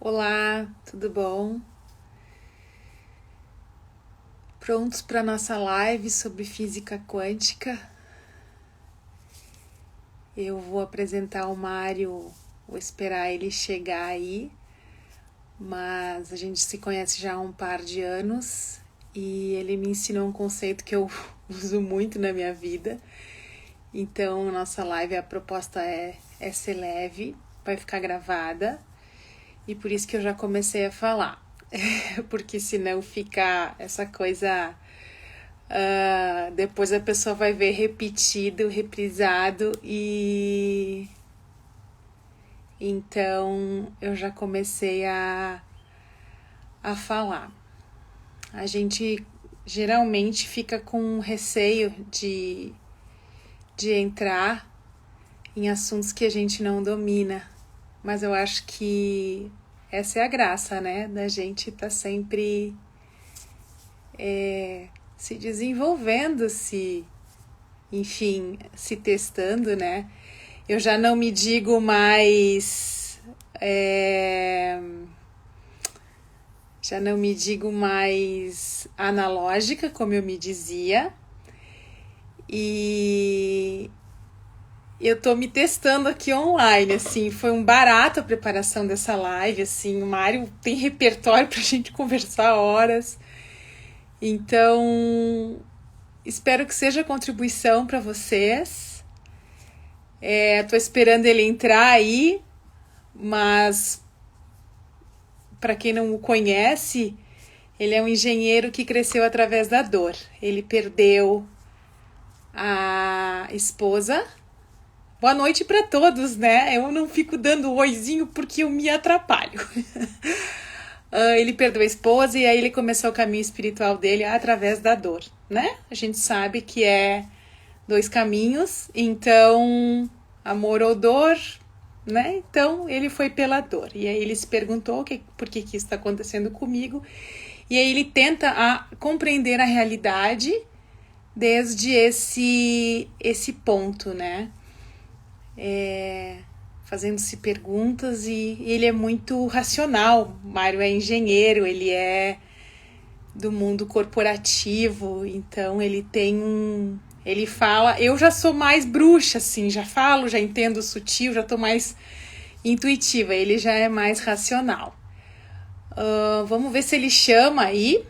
Olá, tudo bom? Prontos para nossa live sobre física quântica? Eu vou apresentar o Mário, vou esperar ele chegar aí, mas a gente se conhece já há um par de anos e ele me ensinou um conceito que eu uso muito na minha vida. Então, nossa live, a proposta é ser leve, vai ficar gravada e por isso que eu já comecei a falar. Porque senão fica essa coisa, depois a pessoa vai ver repetido, reprisado e então eu já comecei a falar. A gente geralmente fica com receio de entrar em assuntos que a gente não domina, mas eu acho que essa é a graça, né? Da gente estar sempre se desenvolvendo, enfim, se testando, né? Eu já não me digo mais. Já não me digo mais analógica, como eu me dizia. E eu tô me testando aqui online, assim, foi um barato a preparação dessa live, assim, o Mário tem repertório pra gente conversar horas. Então, espero que seja contribuição para vocês. Tô esperando ele entrar aí, mas para quem não o conhece, ele é um engenheiro que cresceu através da dor. Ele perdeu a esposa. Boa noite para todos, né? Eu não fico dando oizinho porque eu me atrapalho. Ele perdeu a esposa e aí ele começou o caminho espiritual dele através da dor, né? A gente sabe que é dois caminhos, então amor ou dor, né? Então ele foi pela dor. E aí ele se perguntou por que isso está acontecendo comigo. E aí ele tenta compreender a realidade desde esse ponto, né? Fazendo-se perguntas e ele é muito racional. O Mário é engenheiro, ele é do mundo corporativo, então ele tem ele fala, eu já sou mais bruxa, assim, já falo, já entendo o sutil, já tô mais intuitiva, ele já é mais racional. Vamos ver se ele chama aí.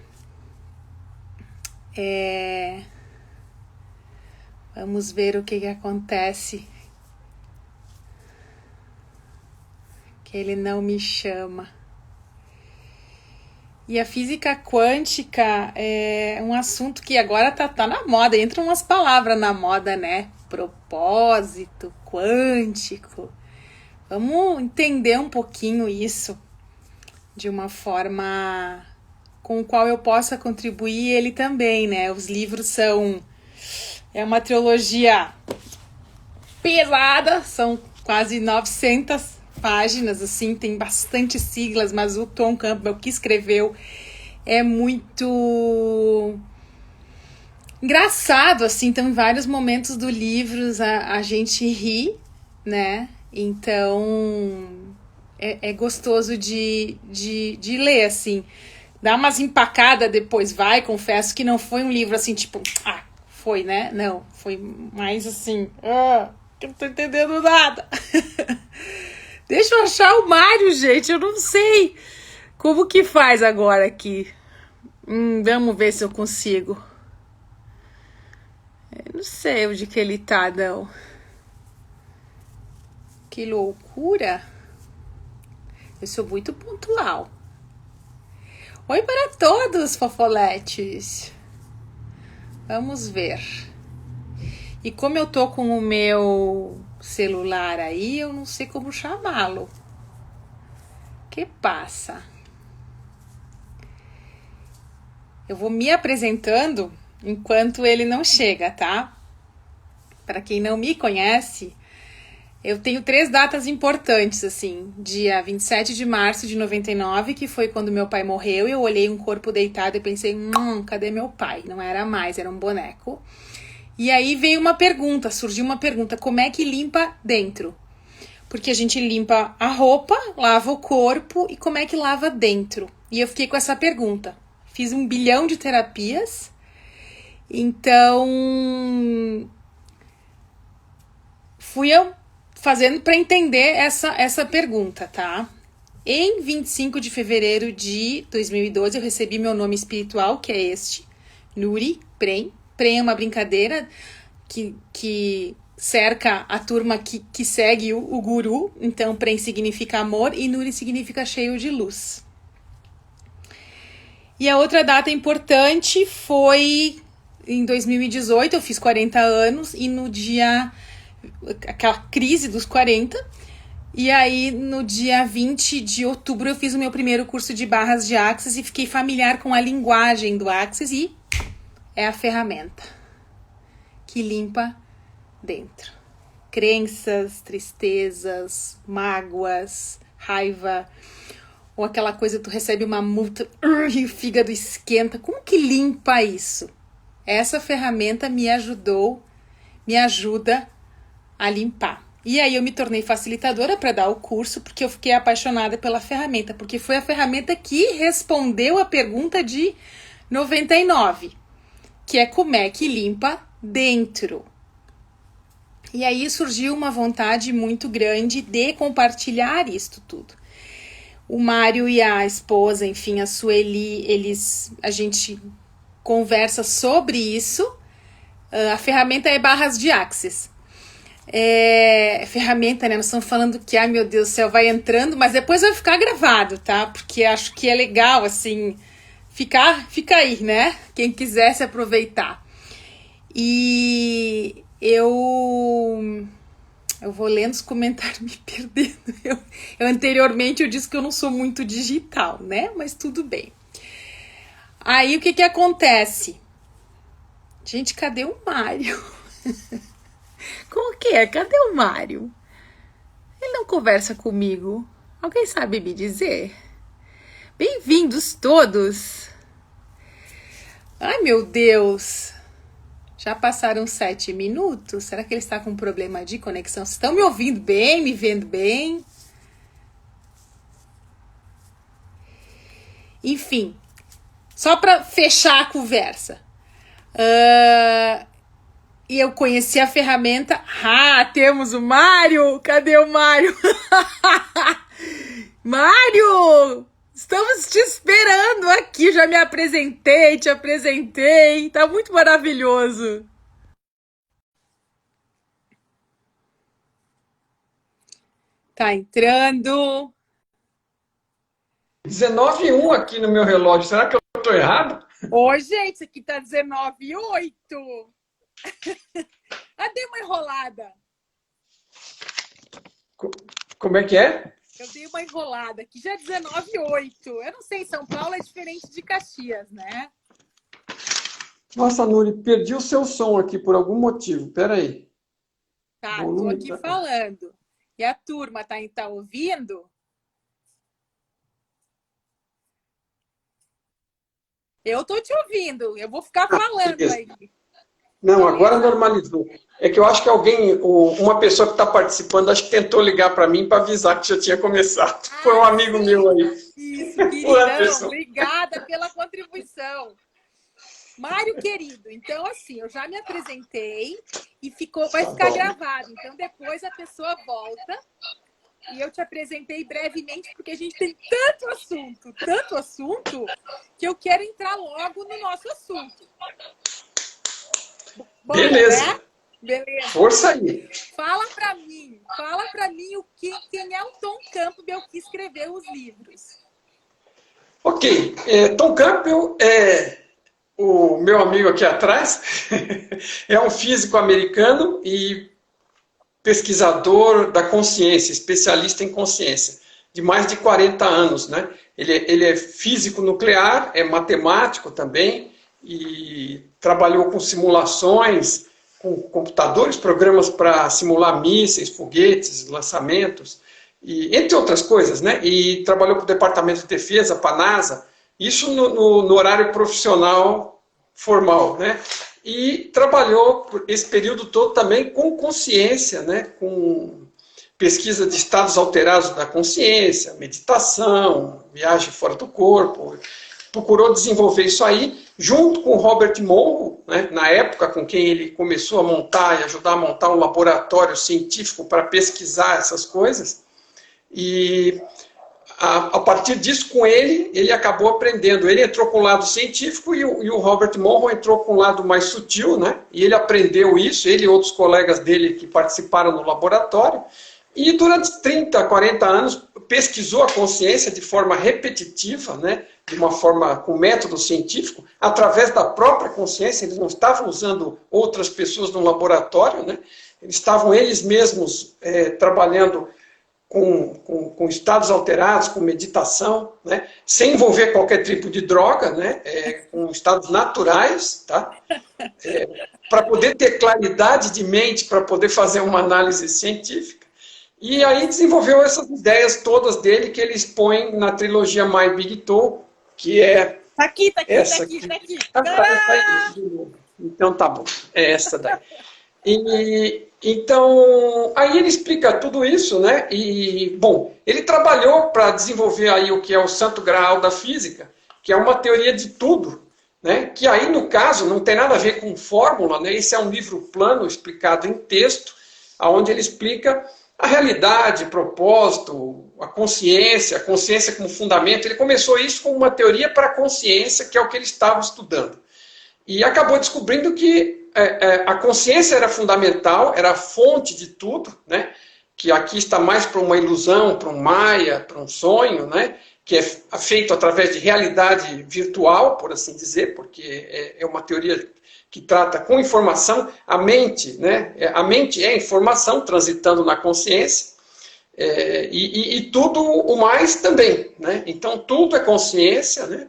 Vamos ver o que acontece. Que ele não me chama. E a física quântica é um assunto que agora tá na moda, entram umas palavras na moda, né? Propósito, quântico. Vamos entender um pouquinho isso de uma forma com a qual eu possa contribuir ele também, né? Os livros é uma trilogia pesada, são quase 900 páginas, assim, tem bastante siglas, mas o Tom Campbell que escreveu é muito engraçado, assim, então em vários momentos do livro a gente ri, né? Então é gostoso de ler, assim. Dá umas empacadas depois, confesso que não foi um livro assim, tipo, foi, né? Não, foi mais assim, eu não tô entendendo nada. Deixa eu achar o Mário, gente, eu não sei como que faz agora aqui. Vamos ver se eu consigo. Eu não sei onde que ele tá, não. Que loucura. Eu sou muito pontual. Oi para todos, fofoletes. Vamos ver. E como eu tô com o meu celular aí, eu não sei como chamá-lo. Que passa? Eu vou me apresentando enquanto ele não chega, tá? Para quem não me conhece, eu tenho 3 datas importantes, assim. Dia 27 de março de 99, que foi quando meu pai morreu, e eu olhei um corpo deitado e pensei, cadê meu pai? Não era mais, era um boneco. E aí veio uma pergunta, surgiu uma pergunta, como é que limpa dentro? Porque a gente limpa a roupa, lava o corpo e como é que lava dentro? E eu fiquei com essa pergunta. Fiz 1 bilhão de terapias, então fui eu fazendo para entender essa pergunta, tá? Em 25 de fevereiro de 2012, eu recebi meu nome espiritual, que é este, Nuri Prem. Prem é uma brincadeira que cerca a turma que segue o guru. Então, Prem significa amor e Nuri significa cheio de luz. E a outra data importante foi em 2018, eu fiz 40 anos e no dia... aquela crise dos 40... E aí, no dia 20 de outubro, eu fiz o meu primeiro curso de barras de Access e fiquei familiar com a linguagem do Access e é a ferramenta que limpa dentro. Crenças, tristezas, mágoas, raiva, ou aquela coisa que tu recebe uma multa e o fígado esquenta. Como que limpa isso? Essa ferramenta me ajuda a limpar. E aí eu me tornei facilitadora para dar o curso, porque eu fiquei apaixonada pela ferramenta, porque foi a ferramenta que respondeu a pergunta de 99, que é como é que limpa dentro. E aí surgiu uma vontade muito grande de compartilhar isto tudo. O Mário e a esposa, enfim, a Sueli, a gente conversa sobre isso. A ferramenta é barras de Access. Ferramenta, né? Nós estamos falando que, ai meu Deus do céu, vai entrando, mas depois vai ficar gravado, tá? Porque acho que é legal, assim, fica aí, né? Quem quiser se aproveitar. E eu vou lendo os comentários me perdendo. Eu anteriormente eu disse que eu não sou muito digital, né? Mas tudo bem. Aí o que acontece? Gente, cadê o Mário? Como que é? Cadê o Mário? Ele não conversa comigo. Alguém sabe me dizer? Bem-vindos todos. Ai, meu Deus. Já passaram 7 minutos? Será que ele está com problema de conexão? Vocês estão me ouvindo bem? Me vendo bem? Enfim, só para fechar a conversa. E eu conheci a ferramenta. Temos o Mário! Cadê o Mário? Mário! Estamos te esperando aqui. Já me apresentei, te apresentei. Tá muito maravilhoso. Tá entrando. 19:01 aqui no meu relógio. Será que eu estou errado? Ô, gente, isso aqui tá 19:08. Dei uma enrolada. Como é que é? Eu dei uma enrolada aqui, já 19:08. Eu não sei, São Paulo é diferente de Caxias, né? Nossa, Nuri, perdi o seu som aqui por algum motivo. Pera aí. Tá, tô aqui falando. E a turma tá ouvindo? Eu tô te ouvindo. Eu vou ficar falando aí. Não, agora normalizou. É que eu acho que uma pessoa que está participando, acho que tentou ligar para mim para avisar que já tinha começado. Foi um amigo meu aí. Isso, queridão. Obrigada pela contribuição. Mário, querido, então assim, eu já me apresentei e vai ficar gravado. Então depois a pessoa volta e eu te apresentei brevemente, porque a gente tem tanto assunto, que eu quero entrar logo no nosso assunto. Bom, beleza. Né? Beleza. Força aí. Fala pra mim quem é o Tom Campbell que escreveu os livros. Ok, Tom Campbell é o meu amigo aqui atrás, é um físico americano e pesquisador da consciência, especialista em consciência, de mais de 40 anos, né? Ele é físico nuclear, é matemático também, e trabalhou com simulações, com computadores, programas para simular mísseis, foguetes, lançamentos, e, entre outras coisas, né? E trabalhou com o Departamento de Defesa, para a NASA, isso no horário profissional formal, né? E trabalhou esse período todo também com consciência, né? Com pesquisa de estados alterados da consciência, meditação, viagem fora do corpo. Procurou desenvolver isso aí, junto com o Robert Monroe, né, na época com quem ele começou a montar e ajudar a montar um laboratório científico para pesquisar essas coisas. E a partir disso, com ele acabou aprendendo. Ele entrou com o lado científico e o Robert Monroe entrou com o lado mais sutil, né? E ele aprendeu isso, ele e outros colegas dele que participaram no laboratório. E durante 30, 40 anos pesquisou a consciência de forma repetitiva, né? De uma forma com método científico, através da própria consciência. Eles não estavam usando outras pessoas no laboratório, né? Eles estavam eles mesmos trabalhando com estados alterados, com meditação, né? Sem envolver qualquer tipo de droga, né? Com estados naturais, tá? Para poder ter claridade de mente, para poder fazer uma análise científica. E aí desenvolveu essas ideias todas dele que ele expõe na trilogia My Big Toe, que é tá aqui. Tá aí. Então tá bom, é essa daí. Então, aí ele explica tudo isso, né? E, bom, ele trabalhou para desenvolver aí o que é o Santo Graal da física, que é uma teoria de tudo, né? Que aí, no caso, não tem nada a ver com fórmula, né? Esse é um livro plano, explicado em texto, onde ele explica a realidade, propósito, a consciência como fundamento. Ele começou isso com uma teoria para a consciência, que é o que ele estava estudando. E acabou descobrindo que a consciência era fundamental, era a fonte de tudo, né? Que aqui está mais para uma ilusão, para um maia, para um sonho, né? Que é feito através de realidade virtual, por assim dizer, porque é uma teoria que trata com informação. A mente, né? A mente é informação transitando na consciência, e tudo o mais também, né? Então tudo é consciência, né?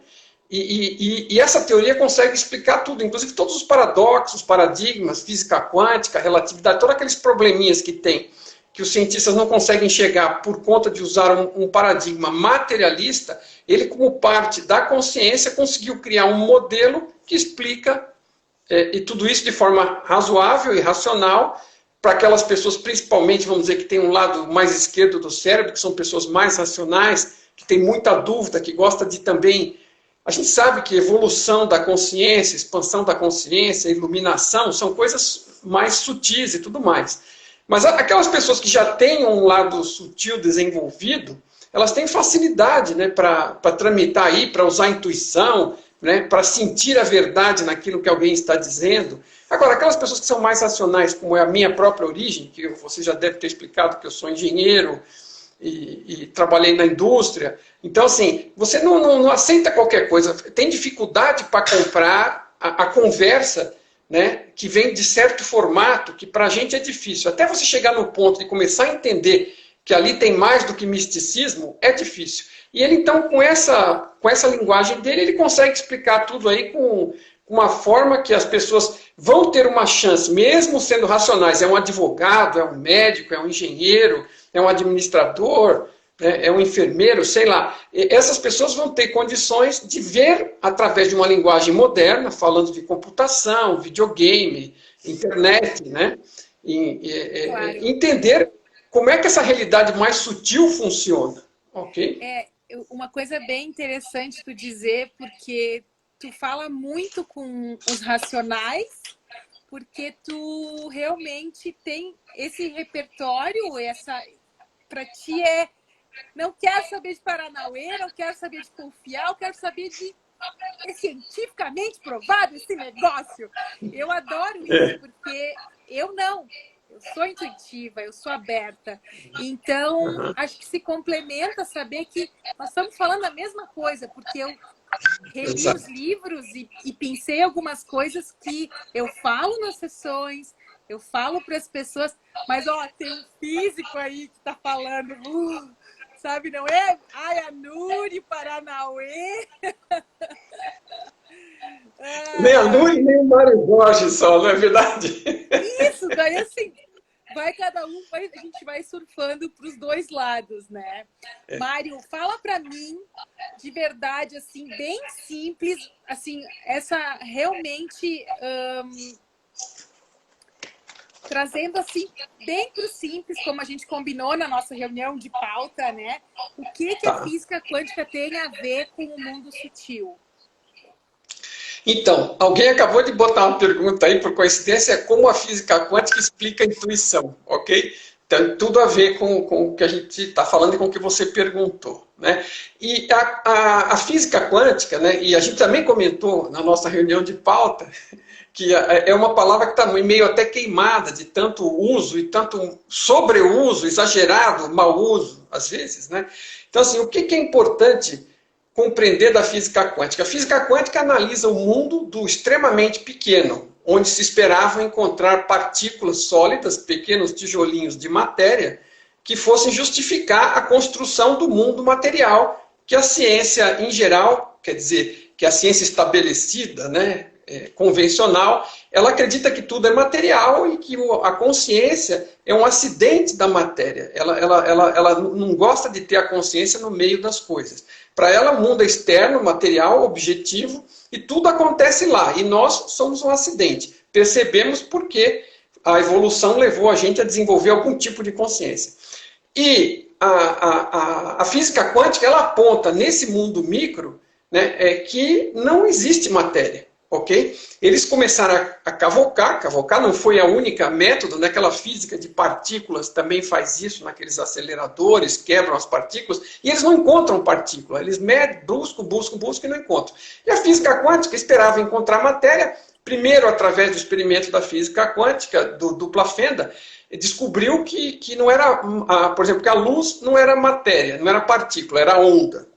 E essa teoria consegue explicar tudo, inclusive todos os paradoxos, paradigmas, física quântica, relatividade, todos aqueles probleminhas que tem, que os cientistas não conseguem chegar por conta de usar um paradigma materialista. Ele, como parte da consciência, conseguiu criar um modelo que explica e tudo isso de forma razoável e racional para aquelas pessoas, principalmente, vamos dizer, que tem um lado mais esquerdo do cérebro, que são pessoas mais racionais, que tem muita dúvida, que gosta de também... A gente sabe que evolução da consciência, expansão da consciência, iluminação, são coisas mais sutis e tudo mais. Mas aquelas pessoas que já têm um lado sutil desenvolvido, elas têm facilidade, né, para tramitar aí, para usar a intuição, né, para sentir a verdade naquilo que alguém está dizendo. Agora, aquelas pessoas que são mais racionais, como é a minha própria origem, que você já deve ter explicado que eu sou engenheiro, e trabalhei na indústria. Então, assim, você não aceita qualquer coisa. Tem dificuldade para comprar a conversa, né, que vem de certo formato, que para a gente é difícil. Até você chegar no ponto de começar a entender que ali tem mais do que misticismo, é difícil. E ele, então, com essa linguagem dele, ele consegue explicar tudo aí com uma forma que as pessoas vão ter uma chance, mesmo sendo racionais. É um advogado, é um médico, é um engenheiro, é um administrador, né, é um enfermeiro, sei lá. Essas pessoas vão ter condições de ver, através de uma linguagem moderna, falando de computação, videogame, internet, né, claro, entender como é que essa realidade mais sutil funciona. Ok? Uma coisa bem interessante tu dizer, porque tu fala muito com os racionais, porque tu realmente tem esse repertório, para ti não quero saber de Paranauê, não quero saber de confiar, eu quero saber de é cientificamente provado esse negócio. Eu adoro isso, porque eu sou intuitiva, eu sou aberta. Então, acho que se complementa saber que nós estamos falando a mesma coisa, porque eu reli os livros e pensei algumas coisas que eu falo nas sessões, eu falo para as pessoas, mas tem um físico aí que está falando, sabe, não é? Ai, a Nuri, Paranauê. Nem a Nuri, nem o Mário Borges só, não é verdade? Isso, daí assim, a gente vai surfando para os dois lados, né? Mário, fala para mim, de verdade, assim, bem simples, assim, essa realmente... trazendo assim, bem para o simples, como a gente combinou na nossa reunião de pauta, né? O que a Tá. física quântica tem a ver com o mundo sutil? Então, alguém acabou de botar uma pergunta aí, por coincidência, como a física quântica explica a intuição, ok? Tem tudo a ver com o que a gente está falando e com o que você perguntou, né? E a física quântica, né, e a gente também comentou na nossa reunião de pauta, que é uma palavra que está meio até queimada de tanto uso e tanto sobreuso, exagerado, mau uso, às vezes, né? Então, assim, o que é importante compreender da física quântica? A física quântica analisa o mundo do extremamente pequeno, onde se esperava encontrar partículas sólidas, pequenos tijolinhos de matéria, que fossem justificar a construção do mundo material, que a ciência em geral, quer dizer, que a ciência estabelecida, né, convencional, ela acredita que tudo é material e que a consciência é um acidente da matéria. Ela não gosta de ter a consciência no meio das coisas. Para ela, o mundo é externo, material, objetivo, e tudo acontece lá. E nós somos um acidente. Percebemos porque a evolução levou a gente a desenvolver algum tipo de consciência. E a física quântica, ela aponta nesse mundo micro, né, que não existe matéria. Ok? Eles começaram a cavocar não foi a única método, naquela física de partículas também faz isso, naqueles aceleradores, quebram as partículas, e eles não encontram partícula, eles medem, buscam e não encontram. E a física quântica esperava encontrar matéria, primeiro através do experimento da física quântica, do dupla fenda, descobriu que não era, por exemplo, que a luz não era matéria, não era partícula, era onda.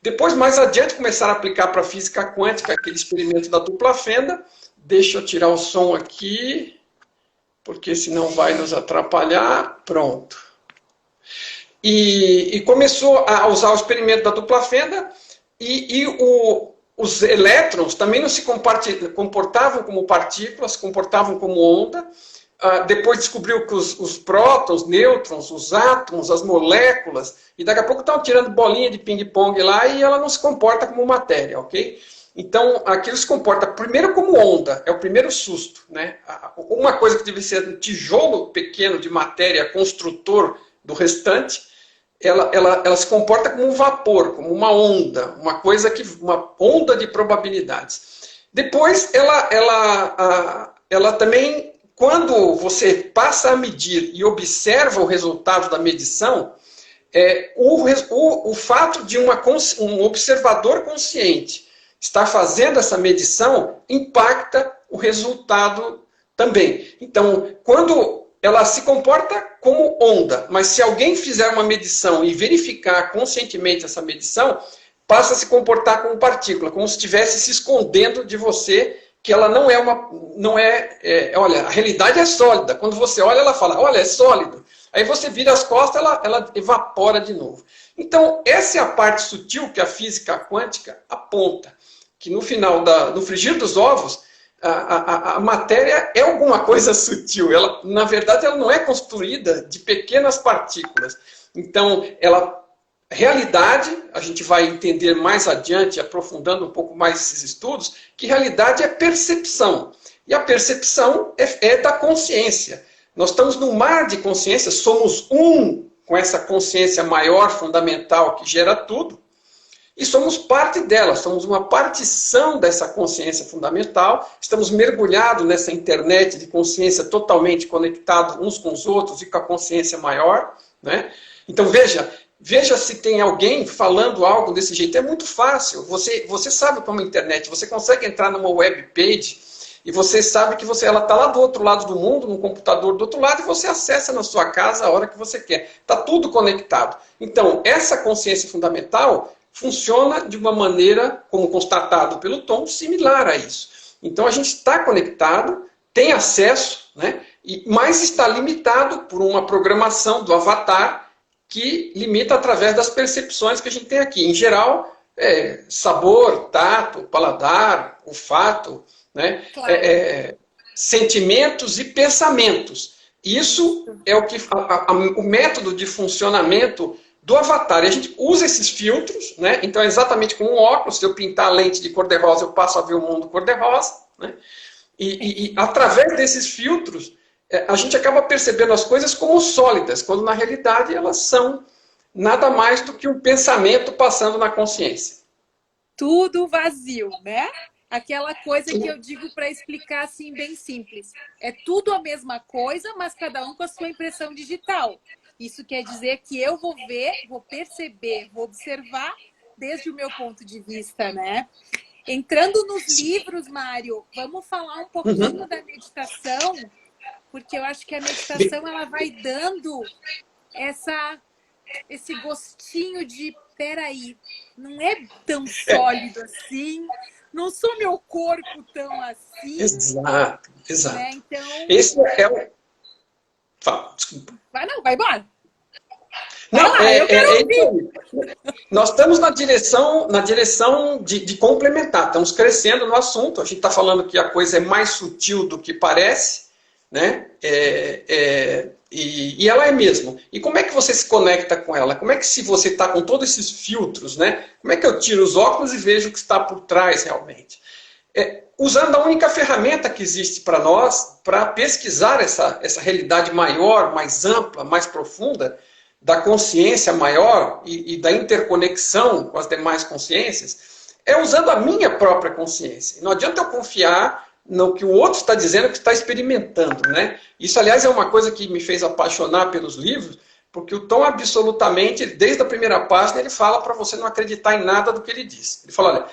Depois, mais adiante, começaram a aplicar para a física quântica aquele experimento da dupla fenda. Deixa eu tirar o som aqui, porque senão vai nos atrapalhar. Pronto. E começou a usar o experimento da dupla fenda e os elétrons também não se comportavam como partículas, se comportavam como onda. Depois descobriu que os prótons, nêutrons, os átomos, as moléculas, e daqui a pouco estão tirando bolinha de ping-pong lá e ela não se comporta como matéria, ok? Então, aquilo se comporta primeiro como onda, é o primeiro susto, né? Uma coisa que deve ser um tijolo pequeno de matéria construtor do restante, ela se comporta como um vapor, como uma onda, uma onda de probabilidades. Depois, ela também, quando você passa a medir e observa o resultado da medição, o fato de um observador consciente estar fazendo essa medição impacta o resultado também. Então, quando ela se comporta como onda, mas se alguém fizer uma medição e verificar conscientemente essa medição, passa a se comportar como partícula, como se estivesse se escondendo de você, que ela não é olha, a realidade é sólida. Quando você olha, ela fala, olha, é sólido. Aí você vira as costas, ela evapora de novo. Então, essa é a parte sutil que a física quântica aponta. Que no final, no frigir dos ovos, a matéria é alguma coisa sutil. Na verdade, ela não é construída de pequenas partículas. Então, realidade, a gente vai entender mais adiante, aprofundando um pouco mais esses estudos, que realidade é percepção. E a percepção é da consciência. Nós estamos num mar de consciência, somos um com essa consciência maior, fundamental, que gera tudo, e somos parte dela, somos uma partição dessa consciência fundamental, estamos mergulhados nessa internet de consciência totalmente conectados uns com os outros e com a consciência maior, né? Então veja se tem alguém falando algo desse jeito, é muito fácil, você sabe como é a internet, você consegue entrar numa web page, e você sabe que ela está lá do outro lado do mundo, no computador do outro lado, e você acessa na sua casa a hora que você quer. Está tudo conectado. Então, essa consciência fundamental funciona de uma maneira, como constatado pelo Tom, similar a isso. Então, a gente está conectado, tem acesso, né? Mas está limitado por uma programação do avatar que limita através das percepções que a gente tem aqui. Em geral, sabor, tato, paladar, olfato, né? Claro. Sentimentos e pensamentos. Isso é o método de funcionamento do avatar. E a gente usa esses filtros, né? Então é exatamente como um óculos. Se eu pintar a lente de cor-de-rosa, eu passo a ver o mundo cor-de-rosa, né? E através desses filtros, a gente acaba percebendo as coisas como sólidas, quando na realidade elas são nada mais do que um pensamento passando na consciência. Tudo vazio, né? Aquela coisa que eu digo para explicar assim bem simples. É tudo a mesma coisa, mas cada um com a sua impressão digital. Isso quer dizer que eu vou ver, vou perceber, vou observar desde o meu ponto de vista, né? Entrando nos livros, Mário, vamos falar um pouquinho da meditação, porque eu acho que a meditação ela vai dando esse gostinho de, peraí, não é tão sólido assim, não sou meu corpo tão assim. Exato, exato. Né? Então, esse é o... Fala, desculpa. Vai não, Não, eu quero ouvir. Nós estamos na direção de complementar, estamos crescendo no assunto, a gente está falando que a coisa é mais sutil do que parece, né? E ela é mesmo. E como é que você se conecta com ela? Como é que se você está com todos esses filtros, né? Como é que eu tiro os óculos e vejo o que está por trás realmente? Usando a única ferramenta que existe para nós, para pesquisar essa realidade maior, mais ampla, mais profunda, da consciência maior e da interconexão com as demais consciências, é usando a minha própria consciência. Não adianta eu confiar no que o outro está dizendo, que está experimentando, né? Isso, aliás, é uma coisa que me fez apaixonar pelos livros, porque o Tom, absolutamente, desde a primeira página, ele fala para você não acreditar em nada do que ele diz. Ele fala, olha,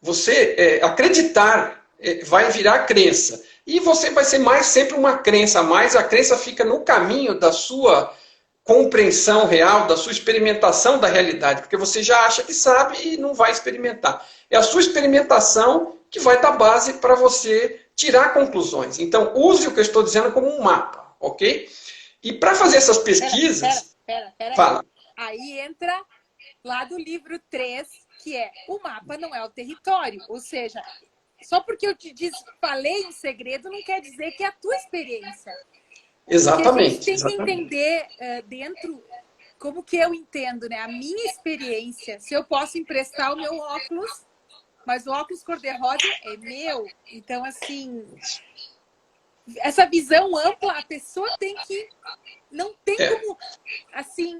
você acreditar vai virar crença. E você vai ser sempre uma crença a mais, a crença fica no caminho da sua compreensão real, da sua experimentação da realidade, porque você já acha que sabe e não vai experimentar. É a sua experimentação que vai dar base para você tirar conclusões. Então, use o que eu estou dizendo como um mapa, ok? E para fazer essas pesquisas... Pera. Fala. Aí entra lá do livro 3, que é o mapa não é o território. Ou seja, só porque eu te falei em segredo, não quer dizer que é a tua experiência. Exatamente. Porque a gente tem que entender dentro, como que eu entendo, né? A minha experiência, se eu posso emprestar o meu óculos, mas o óculos cor-de-rosa é meu. Então, assim, essa visão ampla, a pessoa tem que... Não tem como, assim,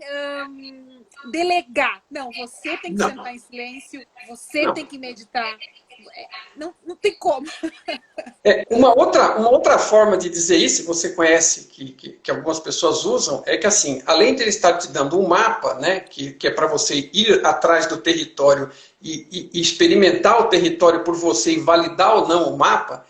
delegar. Não, você tem que sentar em silêncio, você tem que meditar. Não tem como. Uma outra forma de dizer isso, você conhece, que algumas pessoas usam, é que, assim, além de ele estar te dando um mapa, né, que é para você ir atrás do território e experimentar o território por você e validar ou não o mapa,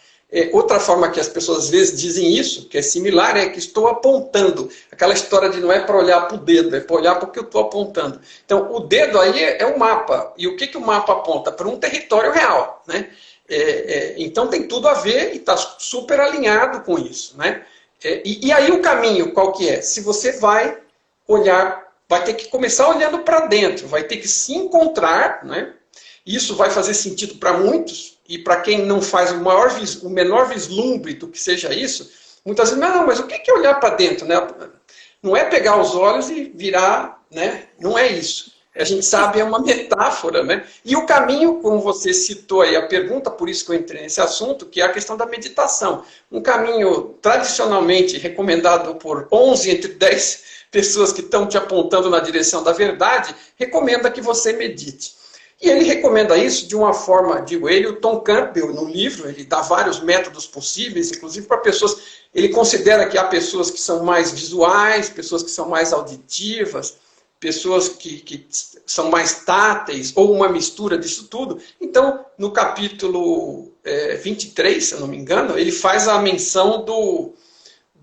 outra forma que as pessoas às vezes dizem isso, que é similar, é que estou apontando. Aquela história de não é para olhar para o dedo, é para olhar para o que eu estou apontando. Então, o dedo aí é o mapa. E o que o mapa aponta? Para um território real, né? Então tem tudo a ver e está super alinhado com isso, né? E aí o caminho qual que é? Se você vai olhar, vai ter que começar olhando para dentro, vai ter que se encontrar, né? Isso vai fazer sentido para muitos, e para quem não faz o menor vislumbre do que seja isso, muitas vezes, não, mas o que é olhar para dentro, né? Não é pegar os olhos e virar, né? Não é isso. A gente sabe, é uma metáfora, né? E o caminho, como você citou aí a pergunta, por isso que eu entrei nesse assunto, que é a questão da meditação. Um caminho tradicionalmente recomendado por 11 entre 10 pessoas que estão te apontando na direção da verdade, recomenda que você medite. E ele recomenda isso de uma forma, digo ele, o Tom Campbell, no livro, ele dá vários métodos possíveis, inclusive para pessoas, ele considera que há pessoas que são mais visuais, pessoas que são mais auditivas, pessoas que são mais táteis, ou uma mistura disso tudo. Então, no capítulo 23, se eu não me engano, ele faz a menção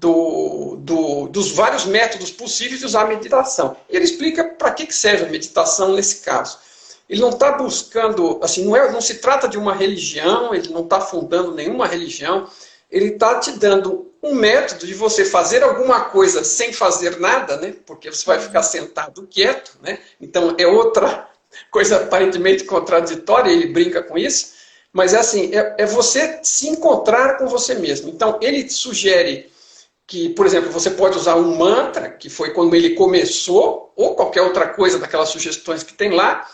dos vários métodos possíveis de usar a meditação. E ele explica para que serve a meditação nesse caso. Ele não está buscando, assim, não se trata de uma religião, ele não está fundando nenhuma religião, ele está te dando um método de você fazer alguma coisa sem fazer nada, né? Porque você vai ficar sentado quieto, né? Então é outra coisa aparentemente contraditória, ele brinca com isso, mas é assim, é você se encontrar com você mesmo. Então ele sugere que, por exemplo, você pode usar um mantra, que foi quando ele começou, ou qualquer outra coisa daquelas sugestões que tem lá.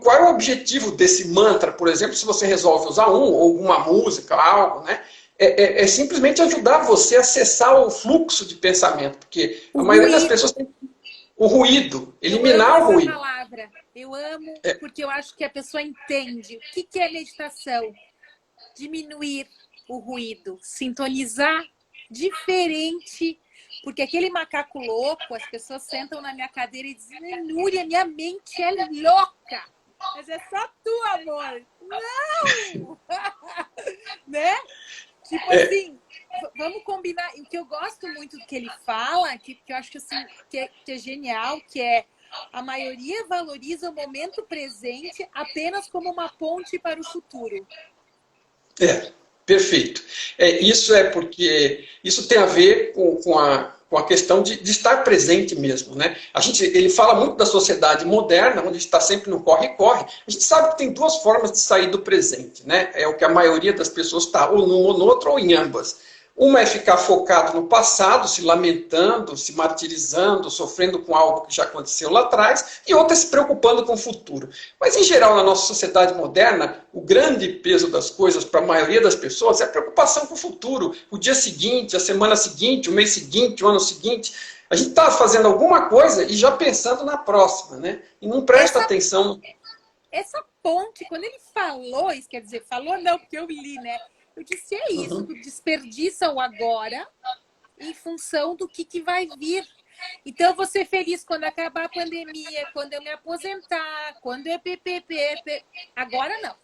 Qual é o objetivo desse mantra, por exemplo, se você resolve usar ou alguma música, algo, né? é simplesmente ajudar você a acessar o fluxo de pensamento, porque O a maioria das ruído. pessoas tem o ruído, Eu amo eliminar o essa ruído. palavra. Eu amo porque eu acho que a pessoa entende o que é meditação. Diminuir o ruído, sintonizar diferente. Porque aquele macaco louco, as pessoas sentam na minha cadeira e dizem, Núria, minha mente é louca. Mas é só tu, amor. Não! Né? Tipo assim, vamos combinar. O que eu gosto muito do que ele fala, que eu acho que, assim, que é genial, que é a maioria valoriza o momento presente apenas como uma ponte para o futuro. Perfeito. Isso é porque isso tem a ver com a questão de estar presente mesmo, né? Ele fala muito da sociedade moderna, onde está sempre no corre-corre. A gente sabe que tem duas formas de sair do presente, né? É o que a maioria das pessoas está, ou num ou no outro, ou em ambas. Uma é ficar focado no passado, se lamentando, se martirizando, sofrendo com algo que já aconteceu lá atrás, e outra é se preocupando com o futuro. Mas, em geral, na nossa sociedade moderna, o grande peso das coisas para a maioria das pessoas é a preocupação com o futuro, o dia seguinte, a semana seguinte, o mês seguinte, o ano seguinte. A gente está fazendo alguma coisa e já pensando na próxima, né? E não presta atenção. Essa ponte, quando ele falou, isso quer dizer, falou não, porque eu li, né? Eu disse, é isso, tu desperdiça o agora em função do que vai vir. Então, eu vou ser feliz quando acabar a pandemia, quando eu me aposentar, quando é PPP. Agora não.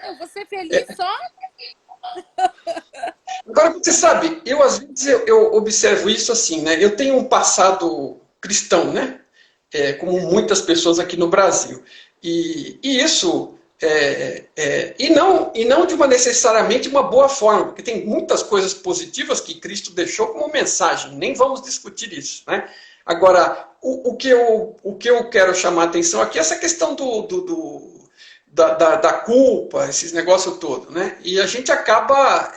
Eu vou ser feliz só. Agora, você sabe, eu às vezes eu observo isso assim, né? Eu tenho um passado cristão, né? Como muitas pessoas aqui no Brasil. E isso e não de uma necessariamente uma boa forma, porque tem muitas coisas positivas que Cristo deixou como mensagem, nem vamos discutir isso, né? Agora, o que eu quero chamar a atenção aqui é essa questão da culpa, esses negócios todos, né? E a gente acaba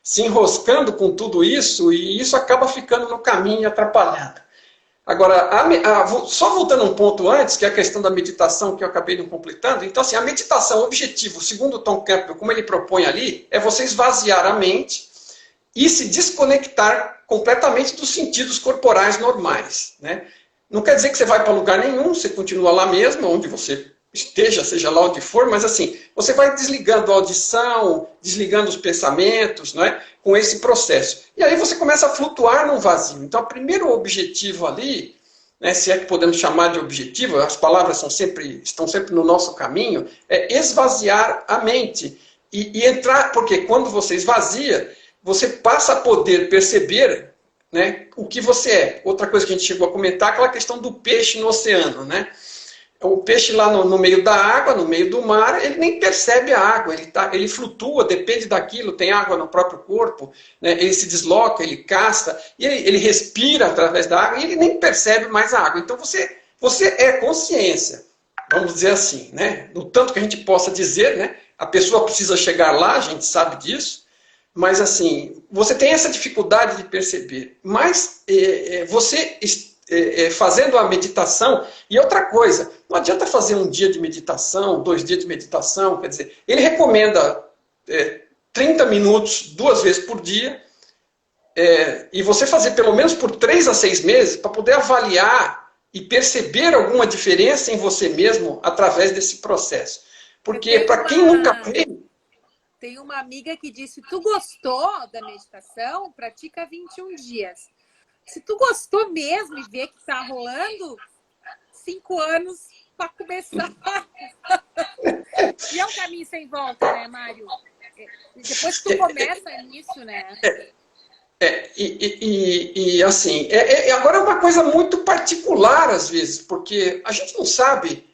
se enroscando com tudo isso e isso acaba ficando no caminho e atrapalhando. Agora, só voltando um ponto antes, que é a questão da meditação que eu acabei não completando. Então, assim, a meditação, o objetivo, segundo o Tom Campbell, como ele propõe ali, é você esvaziar a mente e se desconectar completamente dos sentidos corporais normais, né? Não quer dizer que você vai para lugar nenhum, você continua lá mesmo, onde você esteja, seja lá onde for, mas assim, você vai desligando a audição, desligando os pensamentos, não é? Com esse processo. E aí você começa a flutuar num vazio. Então, o primeiro objetivo ali, né, se é que podemos chamar de objetivo, as palavras estão sempre no nosso caminho, é esvaziar a mente. E entrar, porque quando você esvazia, você passa a poder perceber, né, o que você é. Outra coisa que a gente chegou a comentar, aquela questão do peixe no oceano, né? O peixe lá no meio da água, no meio do mar, ele nem percebe a água, ele flutua, depende daquilo, tem água no próprio corpo, né? Ele se desloca, ele caça, e ele respira através da água e ele nem percebe mais a água. Então você é consciência, vamos dizer assim, né? No tanto que a gente possa dizer, né? A pessoa precisa chegar lá, a gente sabe disso, mas assim, você tem essa dificuldade de perceber, mas você fazendo a meditação. E outra coisa, não adianta fazer um dia de meditação, 2 dias de meditação, quer dizer, ele recomenda 30 minutos 2 vezes por dia, e você fazer pelo menos por 3 a 6 meses, para poder avaliar e perceber alguma diferença em você mesmo através desse processo. Porque para quem nunca fez... Tem uma amiga que disse, tu gostou da meditação? Pratica 21 dias. Se tu gostou mesmo e vê que tá rolando, 5 anos para começar. E é um caminho sem volta, né, Mário? Depois que tu começa nisso, né? Assim, agora é uma coisa muito particular às vezes, porque a gente não sabe,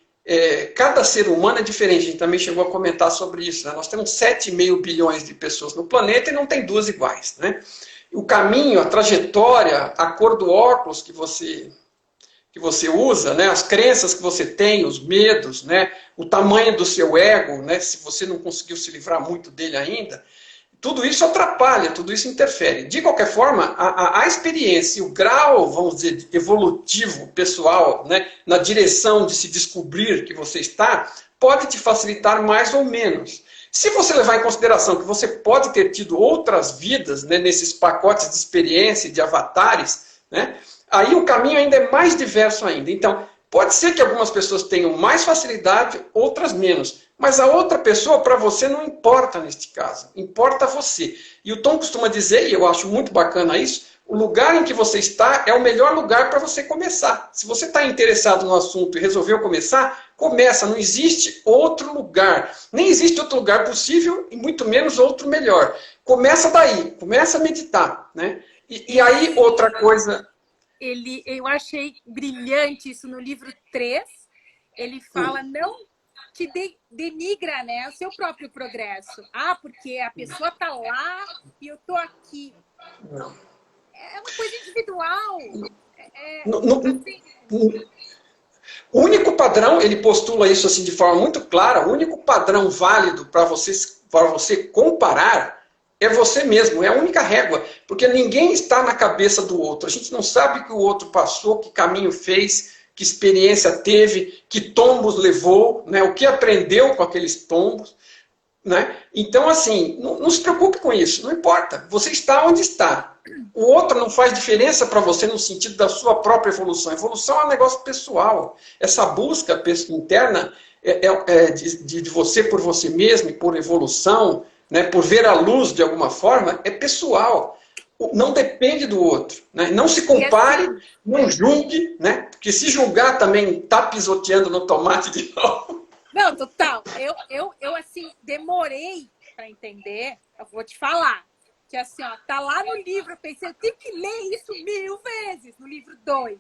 cada ser humano é diferente, a gente também chegou a comentar sobre isso, né? Nós temos 7,5 bilhões de pessoas no planeta e não tem 2 iguais, né? O caminho, a trajetória, a cor do óculos que você usa, né? As crenças que você tem, os medos, né? O tamanho do seu ego, né? Se você não conseguiu se livrar muito dele ainda, tudo isso atrapalha, tudo isso interfere. De qualquer forma, a experiência, o grau, vamos dizer, evolutivo, pessoal, né? Na direção de se descobrir que você está, pode te facilitar mais ou menos. Se você levar em consideração que você pode ter tido outras vidas, né, nesses pacotes de experiência, de avatares, né, aí o caminho ainda é mais diverso ainda. Então, pode ser que algumas pessoas tenham mais facilidade, outras menos. Mas a outra pessoa, para você, não importa neste caso. Importa você. E o Tom costuma dizer, e eu acho muito bacana isso, o lugar em que você está é o melhor lugar para você começar. Se você está interessado no assunto e resolveu começar, começa. Não existe outro lugar. Nem existe outro lugar possível e muito menos outro melhor. Começa daí. Começa a meditar. Né? E aí, outra coisa... Eu achei brilhante isso no livro 3. Ele fala, não que denigra, né, o seu próprio progresso. Ah, porque a pessoa está lá e eu estou aqui. Não. É uma coisa individual. O único padrão, ele postula isso assim de forma muito clara, o único padrão válido para você comparar é você mesmo, é a única régua. Porque ninguém está na cabeça do outro. A gente não sabe o que o outro passou, que caminho fez, que experiência teve, que tombos levou, né, o que aprendeu com aqueles tombos. Né? Então, assim, não se preocupe com isso, não importa. Você está onde está. O outro não faz diferença para você no sentido da sua própria evolução. Evolução é um negócio pessoal. Essa busca interna de você por você mesmo, por evolução, né, por ver a luz de alguma forma, é pessoal. Não depende do outro. Né? Não se compare, não julgue, né? Porque se julgar também está pisoteando no tomate de novo. Não, total. Eu assim, demorei para entender. Eu vou te falar. Que assim, ó, tá lá no livro. Eu pensei, eu tenho que ler isso 1000 vezes. No livro 2.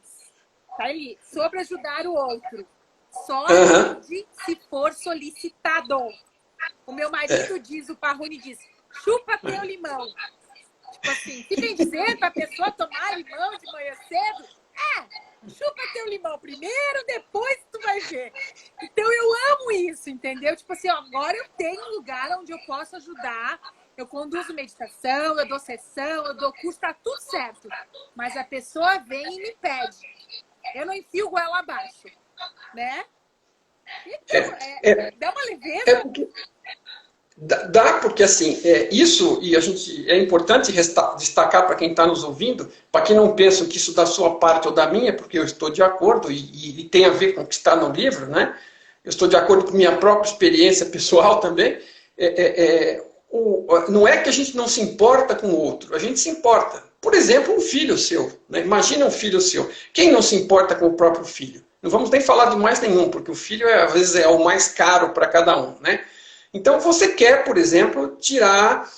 Tá ali. Sobre ajudar o outro. Só ajude se for solicitado. O meu marido diz, o Parruni diz, chupa teu limão. Tipo assim, se bem dizer pra pessoa tomar limão de manhã cedo, chupa teu limão primeiro, depois tu vai ver. Então eu amo isso, entendeu? Tipo assim, ó, agora eu tenho um lugar onde eu posso ajudar, eu conduzo meditação, eu dou sessão, eu dou curso, tá tudo certo. Mas a pessoa vem e me pede. Eu não enfio goela abaixo, né? Então, dá uma leveza. Dá, porque assim, isso, e é importante destacar para quem está nos ouvindo, para quem não pensa que isso da sua parte ou da minha, porque eu estou de acordo e tem a ver com o que está no livro, né? Eu estou de acordo com minha própria experiência pessoal também. Não é que a gente não se importa com o outro, a gente se importa. Por exemplo, um filho seu. Né? Imagina um filho seu. Quem não se importa com o próprio filho? Não vamos nem falar de mais nenhum, porque o filho às vezes é o mais caro para cada um, né? Então você quer, por exemplo, tirar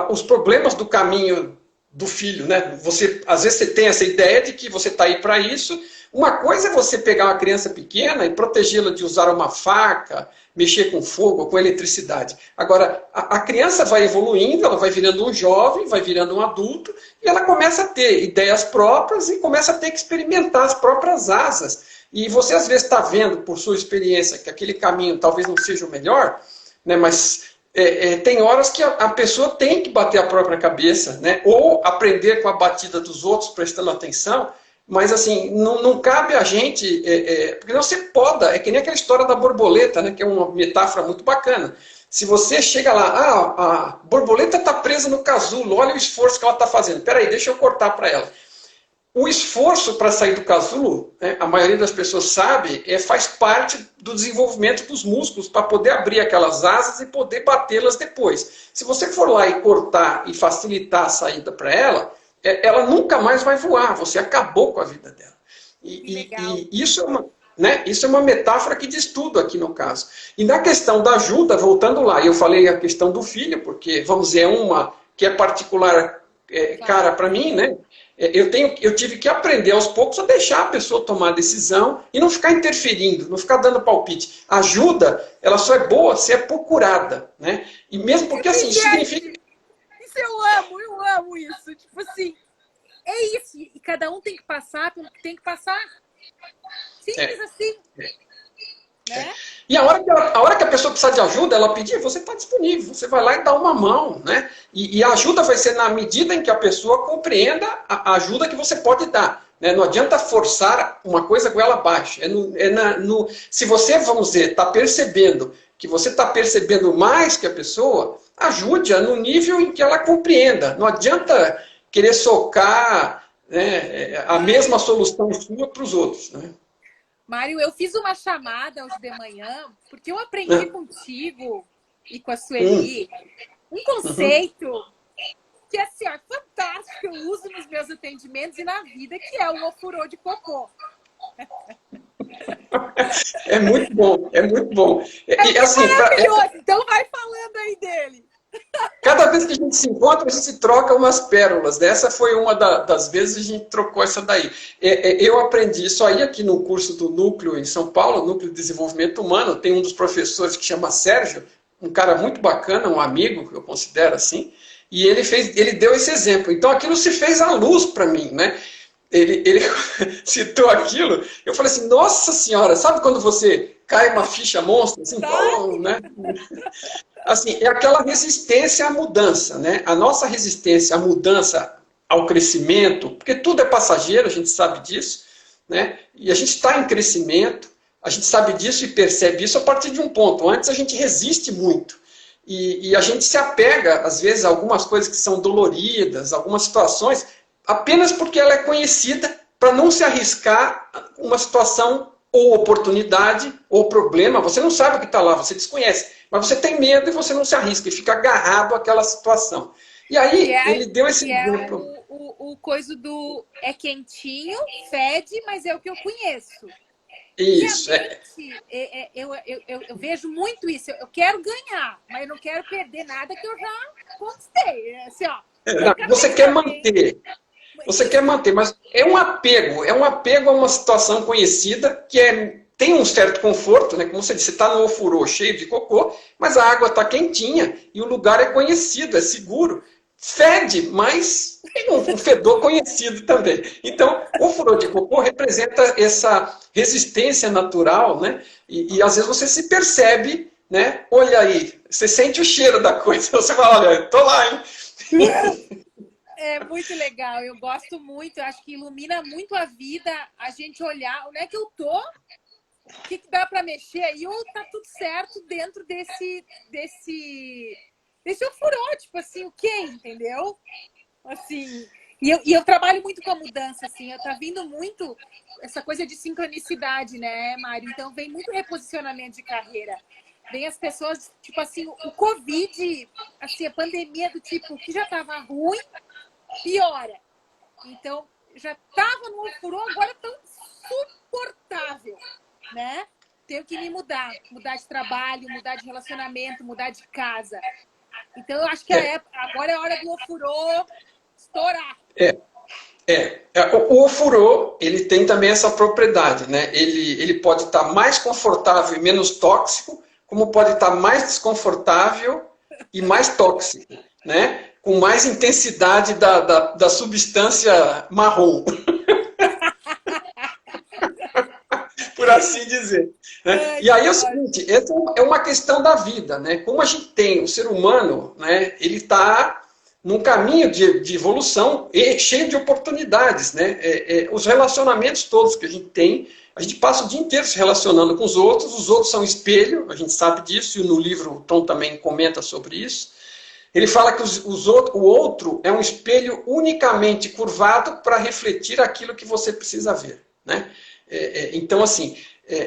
os problemas do caminho do filho, né? Às vezes você tem essa ideia de que você está aí para isso. Uma coisa é você pegar uma criança pequena e protegê-la de usar uma faca, mexer com fogo, com eletricidade. Agora, a criança vai evoluindo, ela vai virando um jovem, vai virando um adulto, e ela começa a ter ideias próprias e começa a ter que experimentar as próprias asas. E você às vezes está vendo, por sua experiência, que aquele caminho talvez não seja o melhor, né, mas tem horas que a pessoa tem que bater a própria cabeça, né, ou aprender com a batida dos outros, prestando atenção, mas assim, não cabe a gente, porque não se poda, é que nem aquela história da borboleta, né, que é uma metáfora muito bacana. Se você chega lá, a borboleta está presa no casulo, olha o esforço que ela está fazendo, peraí, deixa eu cortar para ela. O esforço para sair do casulo, né, a maioria das pessoas sabe, faz parte do desenvolvimento dos músculos para poder abrir aquelas asas e poder batê-las depois. Se você for lá e cortar e facilitar a saída para ela, ela nunca mais vai voar, você acabou com a vida dela. E isso é uma metáfora que diz tudo aqui no caso. E na questão da ajuda, voltando lá, eu falei a questão do filho, porque, vamos dizer, uma que é particular cara para mim, né? Eu tive que aprender aos poucos a deixar a pessoa tomar a decisão e não ficar interferindo, não ficar dando palpite. A ajuda, ela só é boa se é procurada, né? E mesmo porque assim, significa... Isso eu amo isso. Tipo assim, é isso. E cada um tem que passar pelo que tem que passar. Simples assim. Né? E a hora que a pessoa precisar de ajuda, ela pedir, você está disponível, você vai lá e dá uma mão, né? E a ajuda vai ser na medida em que a pessoa compreenda a ajuda que você pode dar. Né? Não adianta forçar uma coisa com ela abaixo. Se você, vamos dizer, está percebendo que você está percebendo mais que a pessoa, ajude-a no nível em que ela compreenda. Não adianta querer socar, né, a mesma solução sua para os outros. Né? Mário, eu fiz uma chamada hoje de manhã, porque eu aprendi contigo e com a Sueli um conceito que assim, é fantástico, eu uso nos meus atendimentos e na vida, que é o ofurô de cocô. É muito bom, é muito bom. É assim, maravilhoso, então vai falando aí dele. Cada vez que a gente se encontra, a gente troca umas pérolas. Essa foi uma das vezes que a gente trocou essa daí. Eu aprendi isso aí aqui no curso do Núcleo em São Paulo, Núcleo de Desenvolvimento Humano. Tem um dos professores que chama Sérgio, um cara muito bacana, um amigo, que eu considero assim, e ele deu esse exemplo. Então aquilo se fez à luz para mim, né? Ele citou aquilo, eu falei assim, nossa senhora, sabe quando você cai uma ficha monstro, assim, pô, né? Assim, é aquela resistência à mudança, né? A nossa resistência à mudança, ao crescimento, porque tudo é passageiro, a gente sabe disso, né? E a gente está em crescimento, a gente sabe disso e percebe isso a partir de um ponto. Antes a gente resiste muito. E a gente se apega, às vezes, a algumas coisas que são doloridas, algumas situações, apenas porque ela é conhecida, para não se arriscar uma situação ou oportunidade ou problema. Você não sabe o que está lá, você desconhece. Mas você tem medo e você não se arrisca, e fica agarrado àquela situação. E aí, ele deu esse exemplo. O coisa do é quentinho, fede, mas é o que eu conheço. Isso. Eu vejo muito isso. Eu quero ganhar, mas eu não quero perder nada que eu já conquistei. Assim, ó, você quer manter. Você quer manter, mas é um apego a uma situação conhecida que tem um certo conforto, né? Como você disse, você está no ofurô cheio de cocô, mas a água está quentinha e o lugar é conhecido, é seguro. Fede, mas tem um fedor conhecido também. Então, o ofurô de cocô representa essa resistência natural, né? E às vezes você se percebe, né? Olha aí, você sente o cheiro da coisa, você fala, olha, tô lá, hein? É muito legal, eu gosto muito, eu acho que ilumina muito a vida a gente olhar onde é que eu tô, o que dá para mexer aí, ou tá tudo certo dentro desse ofurô, tipo assim, o quê, entendeu? Assim, e eu trabalho muito com a mudança, assim, tá vindo muito essa coisa de sincronicidade, né, Mário? Então vem muito reposicionamento de carreira. Vem as pessoas, tipo assim, o Covid, assim, a pandemia do tipo, que já tava ruim, piora. Então, já estava no ofurô, agora tão insuportável, né? Tenho que me mudar de trabalho, mudar de relacionamento, mudar de casa. Então, eu acho que agora é a hora do ofurô estourar. O ofurô, ele tem também essa propriedade, né? Ele pode estar mais confortável e menos tóxico, como pode estar mais desconfortável e mais tóxico, né? Com mais intensidade da substância marrom. Por assim dizer. Né? E aí é o seguinte, essa é uma questão da vida, né? Como a gente tem, o ser humano, né? Ele está num caminho de evolução cheio de oportunidades, né? Os relacionamentos todos que a gente passa o dia inteiro se relacionando com os outros são espelho, a gente sabe disso, e no livro o Tom também comenta sobre isso. Ele fala que o outro é um espelho unicamente curvado para refletir aquilo que você precisa ver. Né? Então, assim,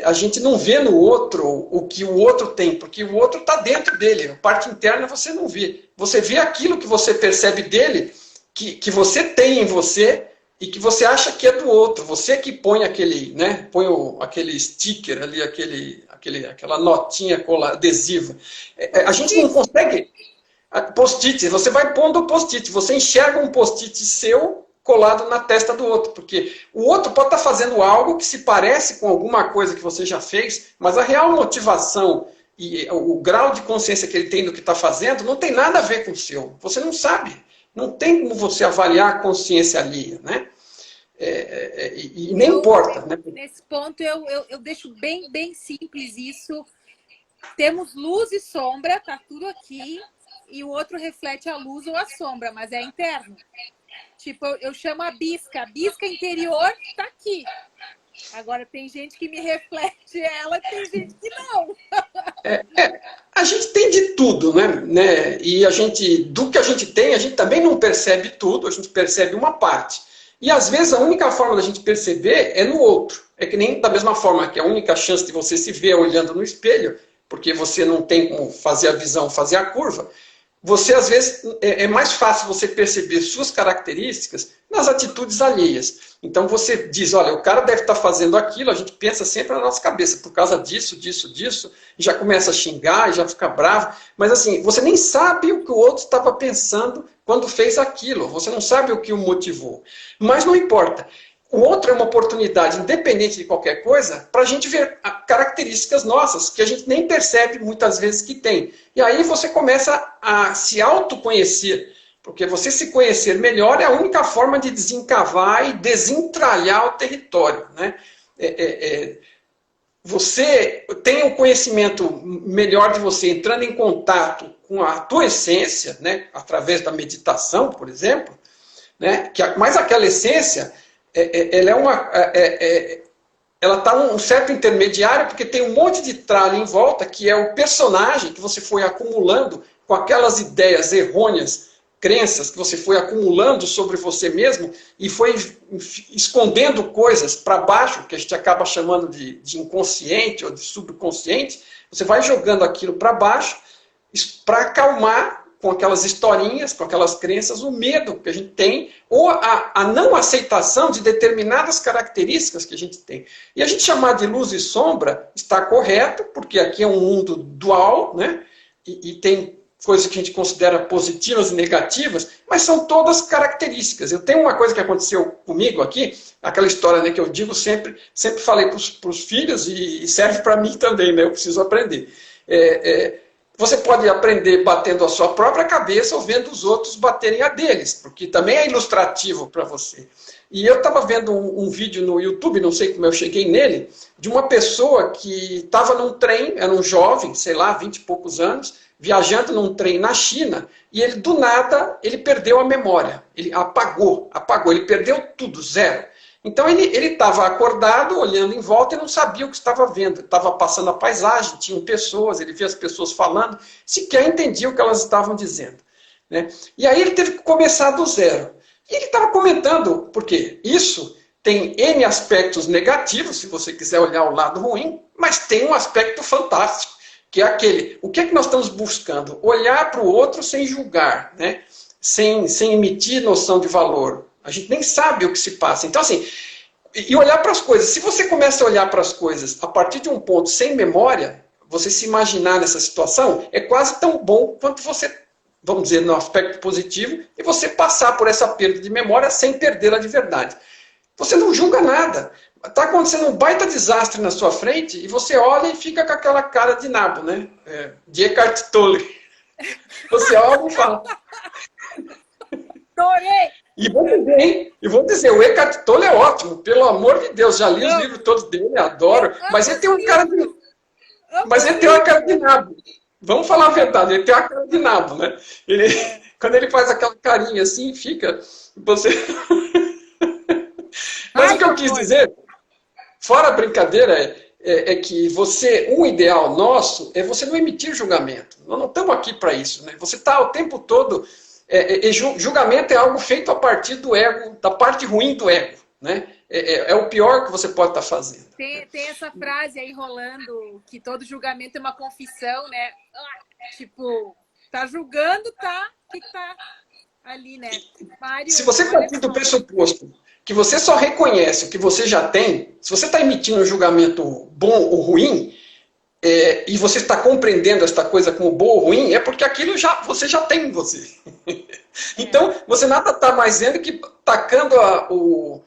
a gente não vê no outro o que o outro tem, porque o outro está dentro dele. A parte interna você não vê. Você vê aquilo que você percebe dele, que você tem em você e que você acha que é do outro. Você que põe aquele, né, aquele sticker ali, aquela notinha adesiva. A gente não consegue... Post-it, você vai pondo o post-it, você enxerga um post-it seu colado na testa do outro, porque o outro pode estar fazendo algo que se parece com alguma coisa que você já fez, mas a real motivação e o grau de consciência que ele tem do que está fazendo não tem nada a ver com o seu. Você não sabe, não tem como você avaliar a consciência alheia, né? E nem importa. Né? Nesse ponto eu deixo bem simples isso. Temos luz e sombra, tá tudo aqui. E o outro reflete a luz ou a sombra, mas é interno. Tipo, eu chamo a bisca interior tá aqui. Agora tem gente que me reflete ela e tem gente que não. gente tem de tudo, né? E do que a gente tem, a gente também não percebe tudo, a gente percebe uma parte. E às vezes a única forma da gente perceber é no outro. É que nem da mesma forma que a única chance de você se ver olhando no espelho, porque você não tem como fazer a visão, fazer a curva, você às vezes é mais fácil você perceber suas características nas atitudes alheias. Então você diz, olha, o cara deve estar fazendo aquilo, a gente pensa sempre na nossa cabeça, por causa disso, disso, disso, e já começa a xingar, e já fica bravo, mas assim, você nem sabe o que o outro estava pensando quando fez aquilo, você não sabe o que o motivou. Mas não importa. O outro é uma oportunidade, independente de qualquer coisa, para a gente ver características nossas, que a gente nem percebe muitas vezes que tem. E aí você começa a se autoconhecer, porque você se conhecer melhor é a única forma de desencavar e desentralhar o território, né? Você tem um conhecimento melhor de você entrando em contato com a tua essência, né? Através da meditação, por exemplo, né? Mas aquela essência... ela está um certo intermediário, porque tem um monte de tralha em volta, que é o personagem que você foi acumulando com aquelas ideias errôneas, crenças que você foi acumulando sobre você mesmo e foi escondendo coisas para baixo, que a gente acaba chamando de inconsciente ou de subconsciente. Você vai jogando aquilo para baixo para acalmar, com aquelas historinhas, com aquelas crenças, o medo que a gente tem, ou a não aceitação de determinadas características que a gente tem. E a gente chamar de luz e sombra está correto, porque aqui é um mundo dual, né? E tem coisas que a gente considera positivas e negativas, mas são todas características. Eu tenho uma coisa que aconteceu comigo aqui, aquela história, né, que eu digo sempre falei para os filhos, e serve para mim também, né? Eu preciso aprender. Você pode aprender batendo a sua própria cabeça ou vendo os outros baterem a deles, porque também é ilustrativo para você. E eu estava vendo um vídeo no YouTube, não sei como eu cheguei nele, de uma pessoa que estava num trem, era um jovem, sei lá, 20 e poucos anos, viajando num trem na China, e ele, do nada, ele perdeu a memória. Ele apagou, ele perdeu tudo, zero. Então ele estava acordado, olhando em volta e não sabia o que estava vendo. Estava passando a paisagem, tinham pessoas, ele via as pessoas falando, sequer entendia o que elas estavam dizendo, né? E aí ele teve que começar do zero. E ele estava comentando, porque isso tem N aspectos negativos, se você quiser olhar o lado ruim, mas tem um aspecto fantástico, que é aquele, o que é que nós estamos buscando? Olhar para o outro sem julgar, né? Sem emitir noção de valor. A gente nem sabe o que se passa. Então, assim, e olhar para as coisas. Se você começa a olhar para as coisas a partir de um ponto sem memória, você se imaginar nessa situação, é quase tão bom quanto você, vamos dizer, no aspecto positivo, e você passar por essa perda de memória sem perdê-la de verdade. Você não julga nada. Está acontecendo um baita desastre na sua frente, e você olha e fica com aquela cara de nabo, né? De Eckhart Tolle. Você olha e fala... Adorei! E vou dizer, o Eckhart Tolle é ótimo, pelo amor de Deus, já li os livros todos dele, adoro, mas ele tem um cara de... Mas ele tem uma cara de nabo. Vamos falar a verdade, ele tem uma cara de nabo, né? Quando ele faz aquela carinha assim, fica... Você... Mas o que eu quis dizer, fora a brincadeira, é que um ideal nosso é você não emitir julgamento. Nós não estamos aqui para isso, né? Você está o tempo todo... julgamento é algo feito a partir do ego, da parte ruim do ego, né? É o pior que você pode estar fazendo. Tem essa frase aí rolando, que todo julgamento é uma confissão, né? Tipo, tá julgando, tá? O que tá ali, né? Mário, se você partir do pressuposto que você só reconhece o que você já tem, se você está emitindo um julgamento bom ou ruim, e você está compreendendo esta coisa como boa ou ruim, é porque aquilo você já tem em você. Então, você nada está mais vendo que tacando o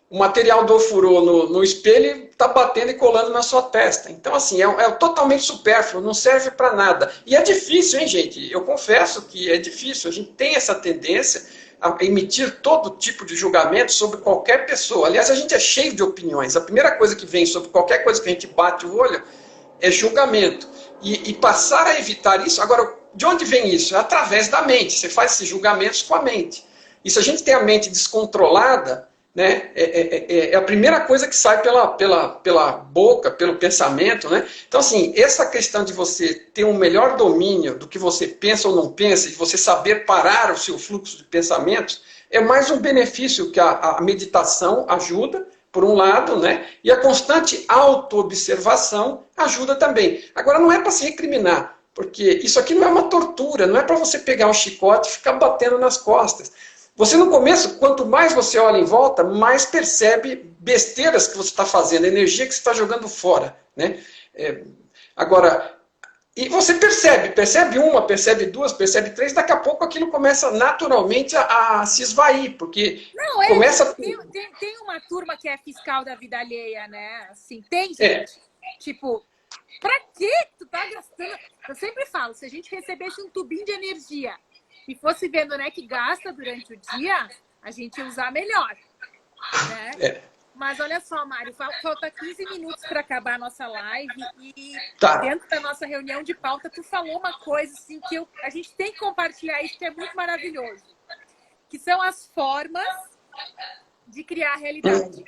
material do ofurô no espelho e está batendo e colando na sua testa. Então, assim, é totalmente supérfluo, não serve para nada. E é difícil, hein, gente? Eu confesso que é difícil. A gente tem essa tendência a emitir todo tipo de julgamento sobre qualquer pessoa. Aliás, a gente é cheio de opiniões. A primeira coisa que vem sobre qualquer coisa que a gente bate o olho é julgamento. E passar a evitar isso... Agora, de onde vem isso? É através da mente. Você faz esses julgamentos com a mente. E se a gente tem a mente descontrolada, né? É a primeira coisa que sai pela boca, pelo pensamento, né? Então, assim, essa questão de você ter um melhor domínio do que você pensa ou não pensa, de você saber parar o seu fluxo de pensamentos, é mais um benefício que a meditação ajuda, por um lado, né? E a constante auto-observação ajuda também. Agora, não é para se recriminar, porque isso aqui não é uma tortura, não é para você pegar um chicote e ficar batendo nas costas. Você, no começo, quanto mais você olha em volta, mais percebe besteiras que você está fazendo, energia que você está jogando fora, né? Agora, e você percebe uma, percebe duas, percebe três, daqui a pouco aquilo começa naturalmente a se esvair, porque Não, começa... tem uma turma que é fiscal da vida alheia, né? Assim, tem gente, tipo, pra que tu tá gastando? Eu sempre falo, se a gente recebesse um tubinho de energia e fosse vendo, né, que gasta durante o dia, a gente ia usar melhor, né? Mas olha só, Mário, falta 15 minutos para acabar a nossa live e dentro da nossa reunião de pauta, tu falou uma coisa assim que a gente tem que compartilhar isso, que é muito maravilhoso, que são as formas de criar a realidade.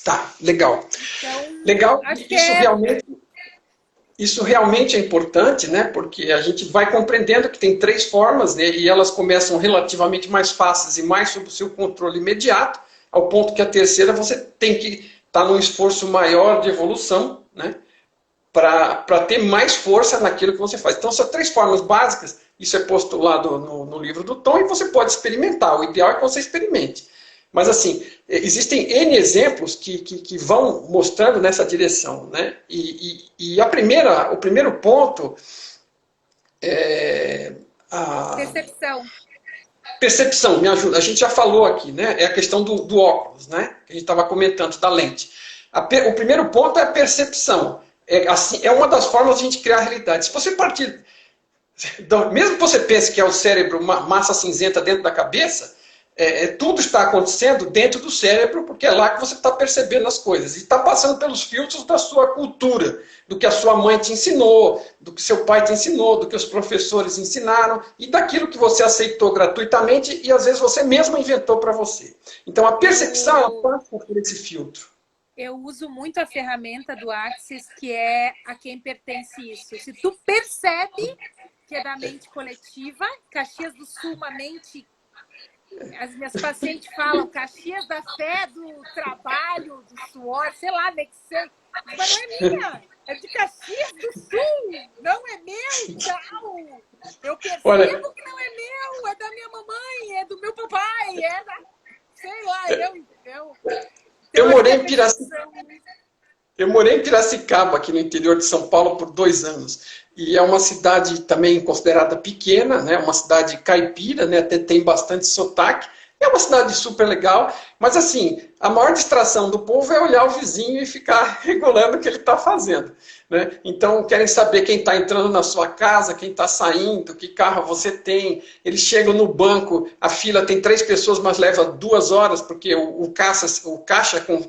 Tá, legal. Então, legal, isso realmente é importante, né? Porque a gente vai compreendendo que tem 3 formas, né? E elas começam relativamente mais fáceis e mais sob o seu controle imediato, ao ponto que a terceira você tem que estar num esforço maior de evolução, né? Para ter mais força naquilo que você faz. Então, são 3 formas básicas, isso é postulado no livro do Tom, e você pode experimentar. O ideal é que você experimente. Mas, assim, existem N exemplos que vão mostrando nessa direção, né? E o primeiro ponto é a... Percepção, me ajuda. A gente já falou aqui, né? É a questão do óculos, né? Que a gente estava comentando, da lente. O primeiro ponto é a percepção. É uma das formas de a gente criar a realidade. Se você partir... Mesmo que você pense que é o cérebro, uma massa cinzenta dentro da cabeça, tudo está acontecendo dentro do cérebro, porque é lá que você está percebendo as coisas. E está passando pelos filtros da sua cultura, do que a sua mãe te ensinou, do que seu pai te ensinou, do que os professores ensinaram, e daquilo que você aceitou gratuitamente e às vezes você mesmo inventou para você. Então a percepção ela passa por esse filtro. Eu uso muito a ferramenta do Axis, que é a quem pertence isso. Se tu percebe que é da mente coletiva, Caxias do Sul, uma mente... As minhas pacientes falam Caxias da fé, do trabalho, do suor, sei lá, nem que sei. Mas não é minha, é de Caxias do Sul, não é meu, tchau. Eu percebo que não é meu, é da minha mamãe, é do meu papai, é da... Sei lá, eu morei em Piracicaba. Eu morei em Piracicaba, aqui no interior de São Paulo, por 2 anos. E é uma cidade também considerada pequena, né? Uma cidade caipira, né? Até tem bastante sotaque. É uma cidade super legal, mas assim, a maior distração do povo é olhar o vizinho e ficar regulando o que ele está fazendo, né? Então, querem saber quem está entrando na sua casa, quem está saindo, que carro você tem. Eles chegam no banco, a fila tem 3 pessoas, mas leva 2 horas, porque o caixa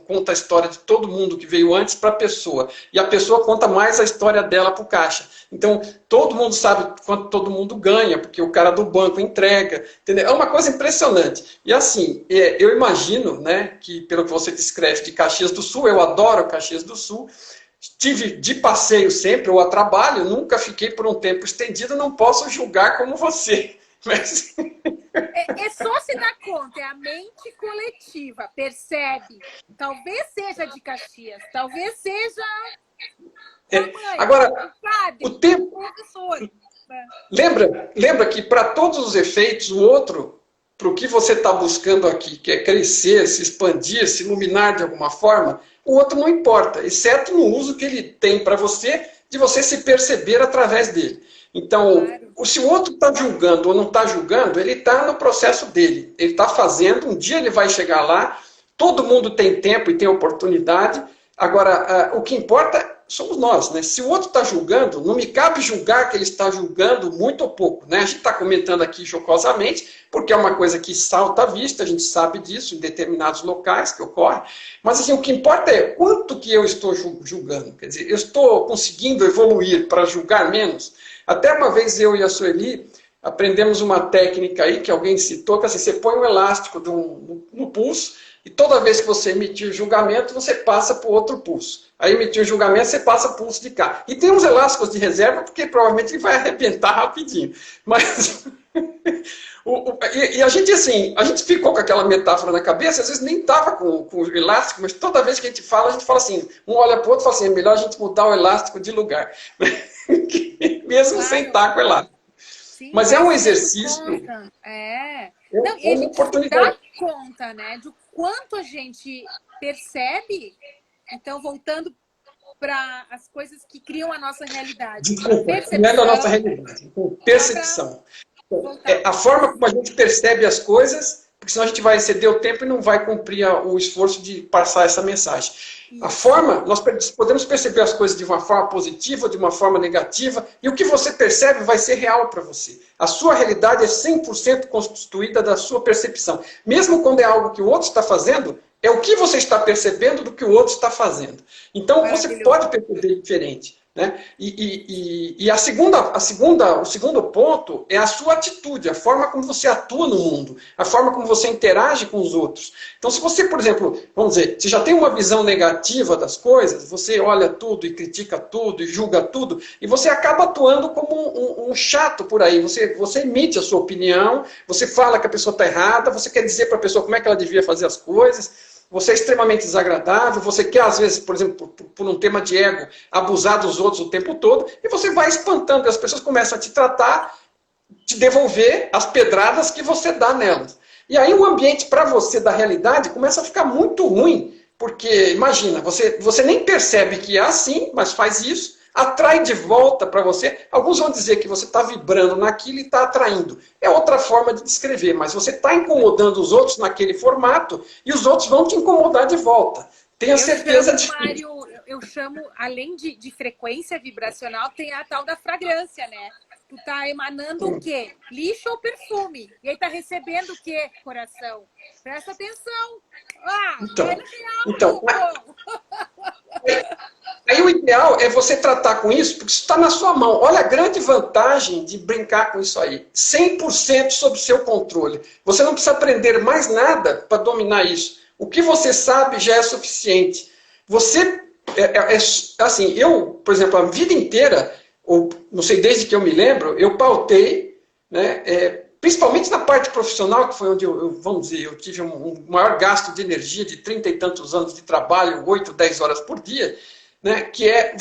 conta a história de todo mundo que veio antes para a pessoa. E a pessoa conta mais a história dela para o caixa. Então, todo mundo sabe quanto todo mundo ganha, porque o cara do banco entrega. Entendeu? É uma coisa impressionante. E assim, eu imagino, né, que pelo que você descreve de Caxias do Sul, eu adoro Caxias do Sul, estive de passeio sempre, ou a trabalho, nunca fiquei por um tempo estendido, não posso julgar como você. Mas... É só se dar conta, é a mente coletiva, percebe? Talvez seja de Caxias, talvez seja... Mãe, agora, padre, o tempo... professor. Lembra que para todos os efeitos, o outro... Para o que você está buscando aqui, que é crescer, se expandir, se iluminar de alguma forma, o outro não importa, exceto no uso que ele tem para você, de você se perceber através dele. Então, se o outro está julgando ou não está julgando, ele está no processo dele. Ele está fazendo, um dia ele vai chegar lá, todo mundo tem tempo e tem oportunidade. Agora, o que importa somos nós, né? Se o outro está julgando, não me cabe julgar que ele está julgando muito ou pouco, né? A gente está comentando aqui jocosamente, porque é uma coisa que salta à vista, a gente sabe disso em determinados locais que ocorre, mas assim, o que importa é quanto que eu estou julgando, quer dizer, eu estou conseguindo evoluir para julgar menos. Até uma vez eu e a Sueli aprendemos uma técnica aí que alguém citou, que assim, você põe um elástico no pulso, E toda vez que você emitir julgamento, você passa para o outro pulso. Aí emitir o julgamento, você passa para o pulso de cá. E tem uns elásticos de reserva, porque provavelmente ele vai arrebentar rapidinho. Mas... E a gente, assim, a gente ficou com aquela metáfora na cabeça, às vezes nem estava com o elástico, mas toda vez que a gente fala assim, um olha para o outro e fala assim, é melhor a gente mudar o elástico de lugar. Mesmo sem estar com o elástico. Sim, mas é um exercício. Não, e a gente se dá conta, né, do quanto a gente percebe. Então, voltando para as coisas que criam a nossa realidade. Não é da nossa realidade, percepção. A forma como a gente percebe as coisas, porque senão a gente vai exceder o tempo e não vai cumprir o esforço de passar essa mensagem. A forma, nós podemos perceber as coisas de uma forma positiva, de uma forma negativa, e o que você percebe vai ser real para você. A sua realidade é 100% constituída da sua percepção. Mesmo quando é algo que o outro está fazendo, é o que você está percebendo do que o outro está fazendo. Então, você pode perceber diferente. Né? O segundo ponto é a sua atitude, a forma como você atua no mundo, a forma como você interage com os outros. Então, se você, por exemplo, vamos dizer, você já tem uma visão negativa das coisas, você olha tudo e critica tudo e julga tudo, e você acaba atuando como um chato por aí. Você emite a sua opinião, você fala que a pessoa está errada, você quer dizer para a pessoa como é que ela devia fazer as coisas. Você é extremamente desagradável, você quer, às vezes, por exemplo, por um tema de ego, abusar dos outros o tempo todo, e você vai espantando, e as pessoas começam a te tratar, te devolver as pedradas que você dá nelas. E aí o ambiente para você da realidade começa a ficar muito ruim, porque, imagina, você nem percebe que é assim, mas faz isso, atrai de volta para você. Alguns vão dizer que você está vibrando naquilo e está atraindo. É outra forma de descrever, mas você está incomodando os outros naquele formato e os outros vão te incomodar de volta. Tenha certeza disso. Eu chamo, além de frequência vibracional, tem a tal da fragrância, né? Tu tá emanando o quê? Lixo ou perfume? E aí tá recebendo o quê, coração? Presta atenção. Aí o ideal é você tratar com isso, porque isso está na sua mão. Olha a grande vantagem de brincar com isso aí. 100% sob seu controle. Você não precisa aprender mais nada para dominar isso. O que você sabe já é suficiente. Você, assim, eu, por exemplo, a vida inteira, ou não sei, desde que eu me lembro, eu pautei, né, principalmente na parte profissional, que foi onde vamos dizer, eu tive um maior gasto de energia de 30 e tantos anos de trabalho, 8, 10 horas por dia, né, que é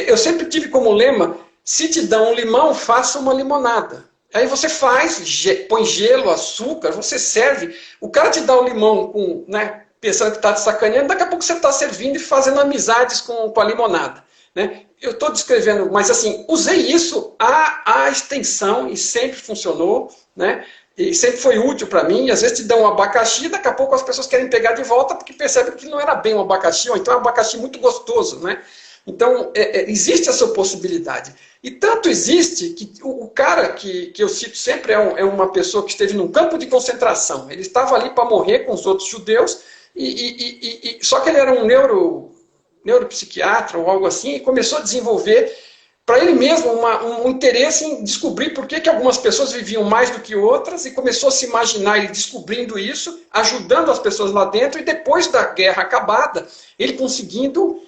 eu sempre tive como lema, se te dão um limão, faça uma limonada. Aí você faz, põe gelo, açúcar, você serve. O cara te dá um limão né, pensando que está te sacaneando, daqui a pouco você está servindo e fazendo amizades com a limonada. Né? Eu estou descrevendo, mas assim, usei isso à extensão e sempre funcionou, né? E sempre foi útil para mim. E às vezes te dão um abacaxi, daqui a pouco as pessoas querem pegar de volta porque percebem que não era bem um abacaxi, ou então é um abacaxi muito gostoso. Né? Então, existe essa possibilidade. E tanto existe que o cara que eu cito sempre é uma pessoa que esteve num campo de concentração. Ele estava ali para morrer com os outros judeus, só que ele era um neuropsiquiatra ou algo assim, e começou a desenvolver para ele mesmo um interesse em descobrir por que algumas pessoas viviam mais do que outras, e começou a se imaginar ele descobrindo isso, ajudando as pessoas lá dentro, e depois da guerra acabada, ele conseguindo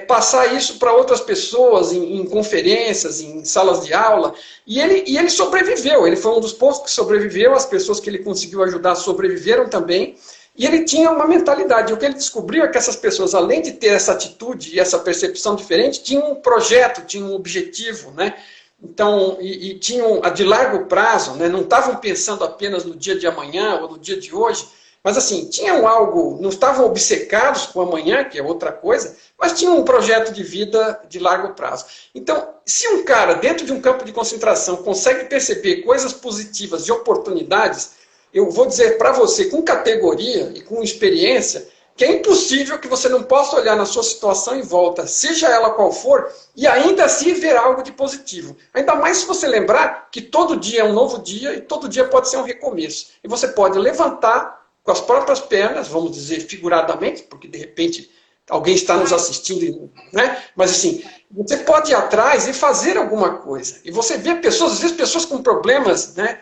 passar isso para outras pessoas em conferências, em salas de aula, e ele sobreviveu. Ele foi um dos poucos que sobreviveu, as pessoas que ele conseguiu ajudar sobreviveram também, e ele tinha uma mentalidade. O que ele descobriu é que essas pessoas, além de ter essa atitude e essa percepção diferente, tinham um projeto, tinham um objetivo, né? Então, e tinham de largo prazo, né? Não estavam pensando apenas no dia de amanhã ou no dia de hoje, mas assim, tinham algo, não estavam obcecados com amanhã, que é outra coisa, mas tinham um projeto de vida de largo prazo. Então, se um cara dentro de um campo de concentração consegue perceber coisas positivas e oportunidades, eu vou dizer para você com categoria e com experiência que é impossível que você não possa olhar na sua situação em volta, seja ela qual for, e ainda assim ver algo de positivo. Ainda mais se você lembrar que todo dia é um novo dia e todo dia pode ser um recomeço. E você pode levantar com as próprias pernas, vamos dizer figuradamente, porque de repente alguém está nos assistindo, né? Mas assim, você pode ir atrás e fazer alguma coisa. E você vê pessoas, às vezes pessoas com problemas, né?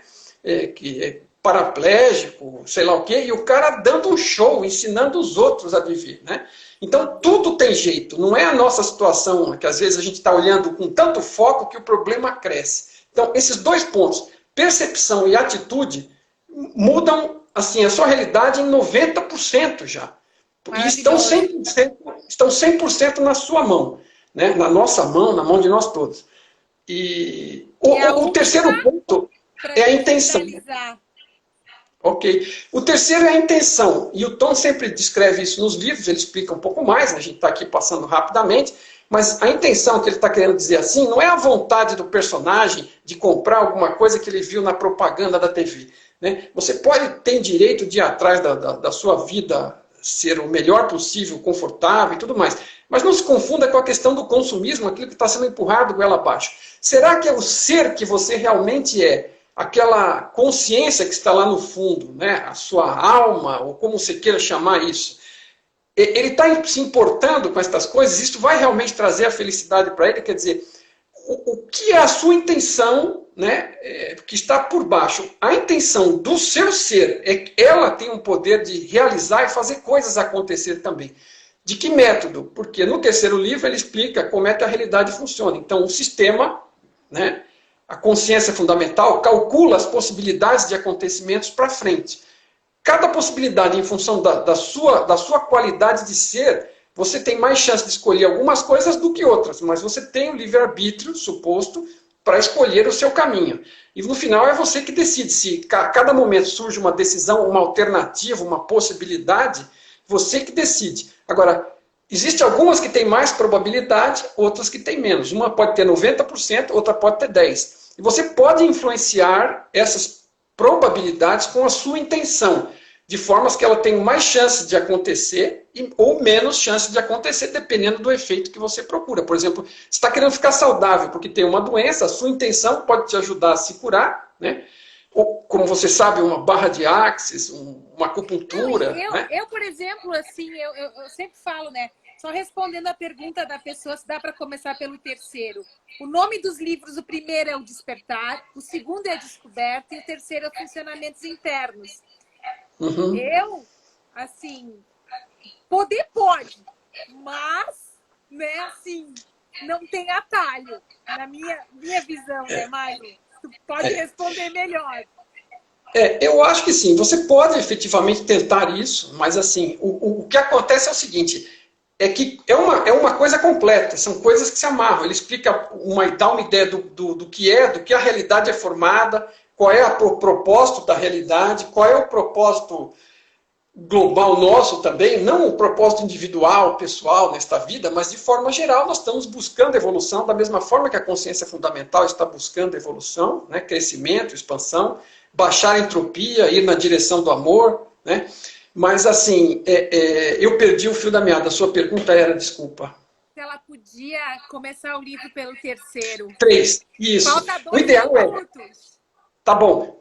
paraplégico, sei lá o quê, e o cara dando um show, ensinando os outros a viver, né? Então, tudo tem jeito. Não é a nossa situação, que às vezes a gente está olhando com tanto foco que o problema cresce. Então, esses dois pontos, percepção e atitude, mudam assim, a sua realidade em 90% já. E estão 100% na sua mão, né? Na nossa mão, na mão de nós todos. E o terceiro ponto é a intenção. Finalizar. Ok. O terceiro é a intenção. E o Tom sempre descreve isso nos livros, ele explica um pouco mais, a gente está aqui passando rapidamente, mas a intenção que ele está querendo dizer assim não é a vontade do personagem de comprar alguma coisa que ele viu na propaganda da TV. Né? Você pode ter direito de ir atrás da sua vida ser o melhor possível, confortável e tudo mais. Mas não se confunda com a questão do consumismo, aquilo que está sendo empurrado goela abaixo. Será que é o ser que você realmente é? Aquela consciência que está lá no fundo, né? A sua alma, ou como você queira chamar isso, ele está se importando com estas coisas, isso vai realmente trazer a felicidade para ele? Quer dizer, o que é a sua intenção, né, que está por baixo? A intenção do seu ser, ela tem um poder de realizar e fazer coisas acontecer também. De que método? Porque no terceiro livro ele explica como é que a realidade funciona. Então, o sistema, né, a consciência fundamental, calcula as possibilidades de acontecimentos para frente. Cada possibilidade, em função da sua qualidade de ser, você tem mais chance de escolher algumas coisas do que outras, mas você tem o livre-arbítrio, suposto, para escolher o seu caminho. E no final é você que decide. Se a cada momento surge uma decisão, uma alternativa, uma possibilidade, você que decide. Agora, existem algumas que têm mais probabilidade, outras que têm menos. Uma pode ter 90%, outra pode ter 10%. E você pode influenciar essas probabilidades com a sua intenção, de formas que ela tem mais chance de acontecer ou menos chance de acontecer, dependendo do efeito que você procura. Por exemplo, você está querendo ficar saudável porque tem uma doença, a sua intenção pode te ajudar a se curar, né? Ou, como você sabe, uma barra de Axis, uma acupuntura. Não, eu, por exemplo, assim, eu sempre falo, né? Só respondendo a pergunta da pessoa, se dá para começar pelo terceiro. O nome dos livros, o primeiro é o Despertar, o segundo é a Descoberta e o terceiro é Funcionamentos Internos. Uhum. Eu, assim, poder pode, mas, né, assim, não tem atalho, na minha visão, né, Maicon? Tu pode responder melhor. Eu acho que sim, você pode efetivamente tentar isso, mas assim, o que acontece é o seguinte, é que é uma coisa completa, são coisas que se amarram. Ele explica, dá uma ideia do que a realidade é formada, qual é o propósito da realidade, qual é o propósito global nosso também, não o propósito individual, pessoal nesta vida, mas de forma geral nós estamos buscando evolução, da mesma forma que a consciência fundamental está buscando evolução, né, crescimento, expansão, baixar a entropia, ir na direção do amor, né? Mas assim, eu perdi o fio da meada. A sua pergunta era, desculpa. Se ela podia começar o livro pelo terceiro. 3, isso. Falta 2 o ideal minutos. Tá bom.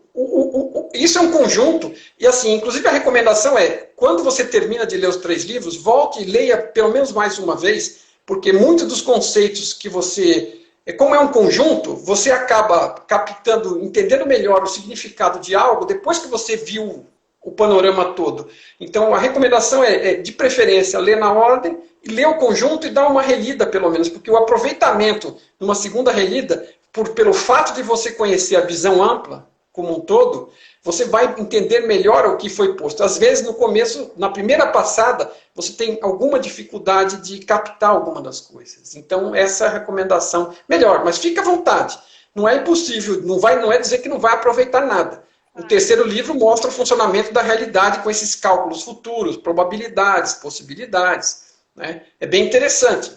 Isso é um conjunto, e assim, inclusive a recomendação é, quando você termina de ler os 3 livros, volte e leia pelo menos mais uma vez, porque muitos dos conceitos que você... Como é um conjunto, você acaba captando, entendendo melhor o significado de algo depois que você viu o panorama todo. Então a recomendação é de preferência, ler na ordem, e ler o conjunto e dar uma relida pelo menos, porque o aproveitamento numa segunda relida, pelo fato de você conhecer a visão ampla, como um todo, você vai entender melhor o que foi posto. Às vezes, no começo, na primeira passada, você tem alguma dificuldade de captar alguma das coisas. Então, essa é a recomendação melhor. Mas fica à vontade. Não é impossível, não é dizer que não vai aproveitar nada. O terceiro livro mostra o funcionamento da realidade com esses cálculos futuros, probabilidades, possibilidades, né? É bem interessante.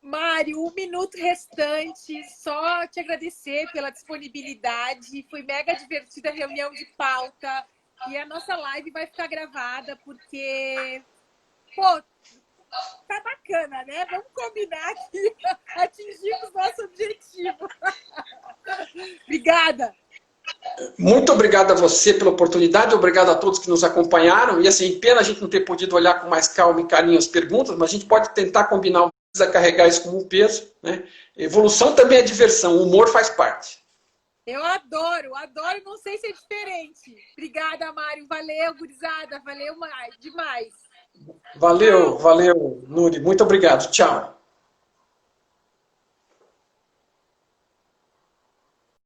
Mário, 1 minuto restante, só te agradecer pela disponibilidade, foi mega divertida a reunião de pauta e a nossa live vai ficar gravada porque, pô, tá bacana, né? Vamos combinar que atingimos nosso objetivo. Obrigada. Muito obrigado a você pela oportunidade, obrigado a todos que nos acompanharam, e assim, pena a gente não ter podido olhar com mais calma e carinho as perguntas, mas a gente pode tentar combinar, não precisa carregar isso como um peso, né? Evolução também é diversão, o humor faz parte. Eu adoro, adoro, não sei se é diferente. Obrigada, Mário. Valeu, gurizada. Valeu demais. Valeu, Tchau. valeu, Nuri. Muito obrigado. Tchau.